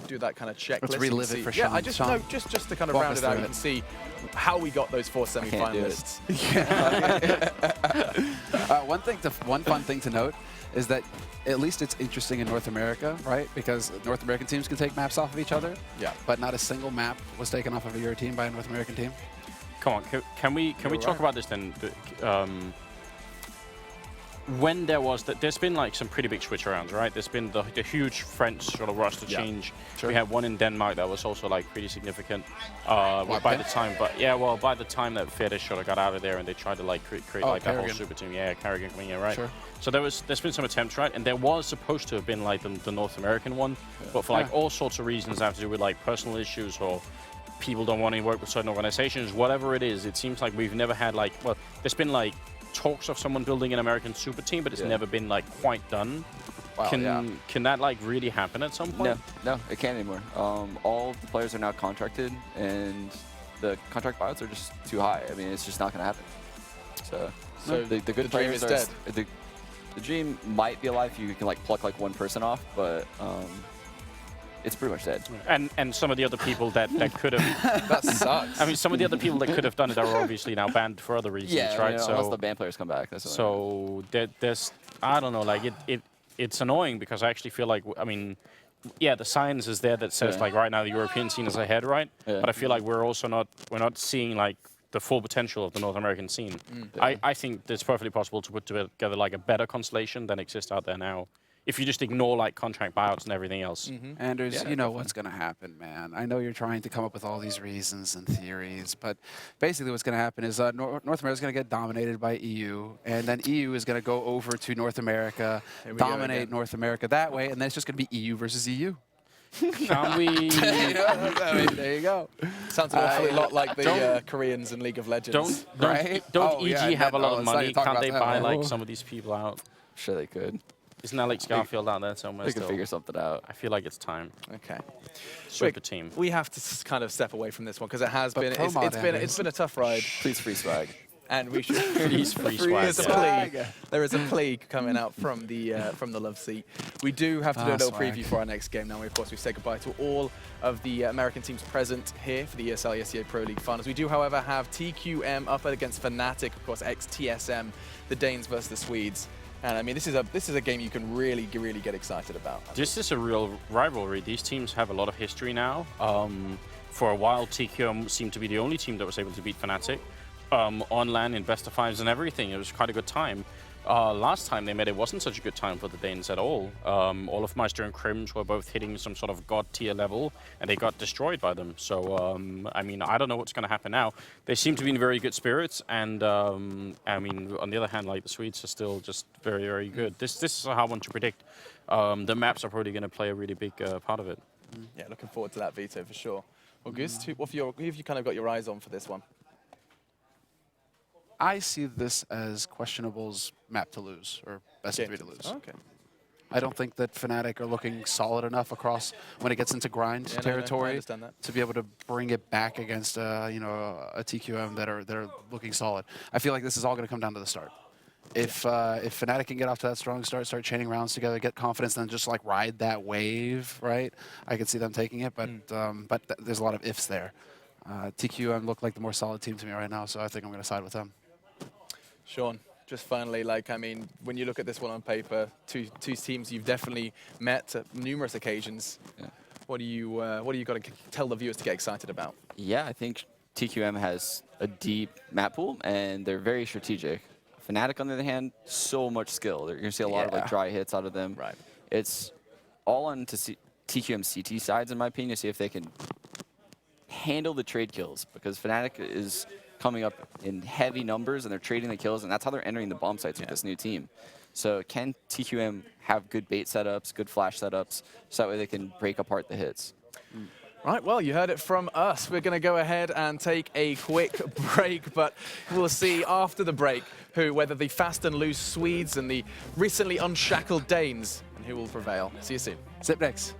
[SPEAKER 1] do that kind of checklist.
[SPEAKER 2] Let's relive it for
[SPEAKER 1] Yeah,
[SPEAKER 2] Sean. Sean,
[SPEAKER 1] just to kind of
[SPEAKER 2] walk
[SPEAKER 1] round
[SPEAKER 2] us
[SPEAKER 1] it out.
[SPEAKER 2] through
[SPEAKER 1] You
[SPEAKER 2] it.
[SPEAKER 1] can see how we got those 4 semi-finalists.
[SPEAKER 2] One fun thing to note is that at least it's interesting in North America, right? Because North American teams can take maps off of each other.
[SPEAKER 1] Yeah.
[SPEAKER 2] But not a single map was taken off of a European by a North American team.
[SPEAKER 3] come on, can we talk about this then? When there's been like some pretty big switch arounds, right? There's been the huge French sort of roster change.
[SPEAKER 2] Sure.
[SPEAKER 3] We had one in Denmark that was also like pretty significant. By the time that Fetish sort of got out of there and they tried to like create like that whole
[SPEAKER 2] Carrigan.
[SPEAKER 3] super team, Carrigan coming in, right?
[SPEAKER 2] Sure.
[SPEAKER 3] So there's been some attempts, right? And there was supposed to have been like the North American one, but for like all sorts of reasons that have to do with like personal issues or people don't want to work with certain organizations, whatever it is, it seems like we've never had like, well, there's been like talks of someone building an American super team, but it's never been like quite done.
[SPEAKER 2] Wow,
[SPEAKER 3] Can that like really happen at some point?
[SPEAKER 4] No, it can't anymore. All the players are now contracted, and the contract buyouts are just too high. I mean, it's just not going to happen. So the good
[SPEAKER 1] the dream
[SPEAKER 4] players
[SPEAKER 1] is
[SPEAKER 4] are
[SPEAKER 1] dead.
[SPEAKER 4] the dream might be alive if you can like pluck like one person off, but it's pretty much dead.
[SPEAKER 3] And some of the other people that could have
[SPEAKER 1] That sucks.
[SPEAKER 3] I mean, some of the other people that could have done it are obviously now banned for other reasons, right?
[SPEAKER 4] Unless the band players come back. That's what I mean.
[SPEAKER 3] There's I don't know, like it's annoying because I actually feel like, I mean, yeah, the science is there that says like right now the European scene is ahead, right?
[SPEAKER 4] Yeah.
[SPEAKER 3] But I feel like we're not seeing like the full potential of the North American scene. I think it's perfectly possible to put together like a better constellation than exists out there now. If you just ignore like contract buyouts and everything else.
[SPEAKER 2] Anders, you know what's going to happen, man. I know you're trying to come up with all these reasons and theories, but basically what's going to happen is North America is going to get dominated by EU, and then EU is going to go over to North America, dominate North America that way, and then it's just going to be EU versus EU.
[SPEAKER 3] Can we?
[SPEAKER 2] There you go.
[SPEAKER 1] Sounds an awfully lot like the Koreans in League of Legends.
[SPEAKER 3] Don't EG have a lot of money?
[SPEAKER 2] Can't
[SPEAKER 3] Can't they buy like some of these people out?
[SPEAKER 4] Sure they could.
[SPEAKER 3] Isn't Alex Garfield out there somewhere
[SPEAKER 4] They could
[SPEAKER 3] still?
[SPEAKER 4] figure something out.
[SPEAKER 3] I feel like it's time.
[SPEAKER 1] Okay.
[SPEAKER 3] Super team.
[SPEAKER 1] We have to kind of step away from this one because it has
[SPEAKER 2] But
[SPEAKER 1] been it's been a tough ride,
[SPEAKER 4] Please free swag.
[SPEAKER 1] and we should
[SPEAKER 3] Please free swag.
[SPEAKER 1] There's a plea. There is a plea coming out from the love seat. We do have to do a little
[SPEAKER 2] swag.
[SPEAKER 1] preview for our next game. Now, of course, we say goodbye to all of the American teams present here for the ESL ESEA Pro League finals. We do, however, have TQM up against Fnatic, of course, ex-TSM, the Danes versus the Swedes. And I mean, this is a game you can really get excited about.
[SPEAKER 3] This is a real rivalry. These teams have a lot of history now. For a while, TQM seemed to be the only team that was able to beat Fnatic. On LAN in best of fives and everything. It was quite a good time. Last time they met, it wasn't such a good time for the Danes at all. All of Meister and Crims were both hitting some sort of god tier level, and they got destroyed by them. So, I mean, I don't know what's going to happen now. They seem to be in very good spirits, and I mean, on the other hand, like the Swedes are still just very good. This is a hard one to predict. The maps are probably going to play a really big part of it.
[SPEAKER 1] Yeah, looking forward to that, Vito, for sure. Well, Gus, who have you kind of got your eyes on for this one?
[SPEAKER 2] I see this as Questionable's map to lose, or best of 3 to lose.
[SPEAKER 1] Oh, okay.
[SPEAKER 2] I don't think that Fnatic are looking solid enough across when it gets into grind territory
[SPEAKER 1] I understand that.
[SPEAKER 2] to be able to bring it back against a TQM that are looking solid. I feel like this is all going to come down to the start. If Fnatic can get off to that strong start, start chaining rounds together, get confidence, then just like ride that wave, right? I could see them taking it, but there's a lot of ifs there. TQM look like the more solid team to me right now, so I think I'm going to side with them.
[SPEAKER 1] Sean, just finally, like, I mean, when you look at this one on paper, two teams you've definitely met at numerous occasions.
[SPEAKER 4] Yeah.
[SPEAKER 1] What do you got to tell the viewers to get excited about?
[SPEAKER 4] Yeah, I think TQM has a deep map pool, and they're very strategic. Fnatic, on the other hand, so much skill. You're going to see a lot of like dry hits out of them.
[SPEAKER 1] Right.
[SPEAKER 4] It's all on to see TQM CT sides, in my opinion, to see if they can handle the trade kills, because Fnatic is coming up in heavy numbers, and they're trading the kills, and that's how they're entering the bomb sites with this new team. So can TQM have good bait setups, good flash setups, so that way they can break apart the hits?
[SPEAKER 1] Right, well, you heard it from us. We're going to go ahead and take a quick break, but we'll see after the break whether the fast and loose Swedes and the recently unshackled Danes, and who will prevail. See you soon.
[SPEAKER 2] Zip next.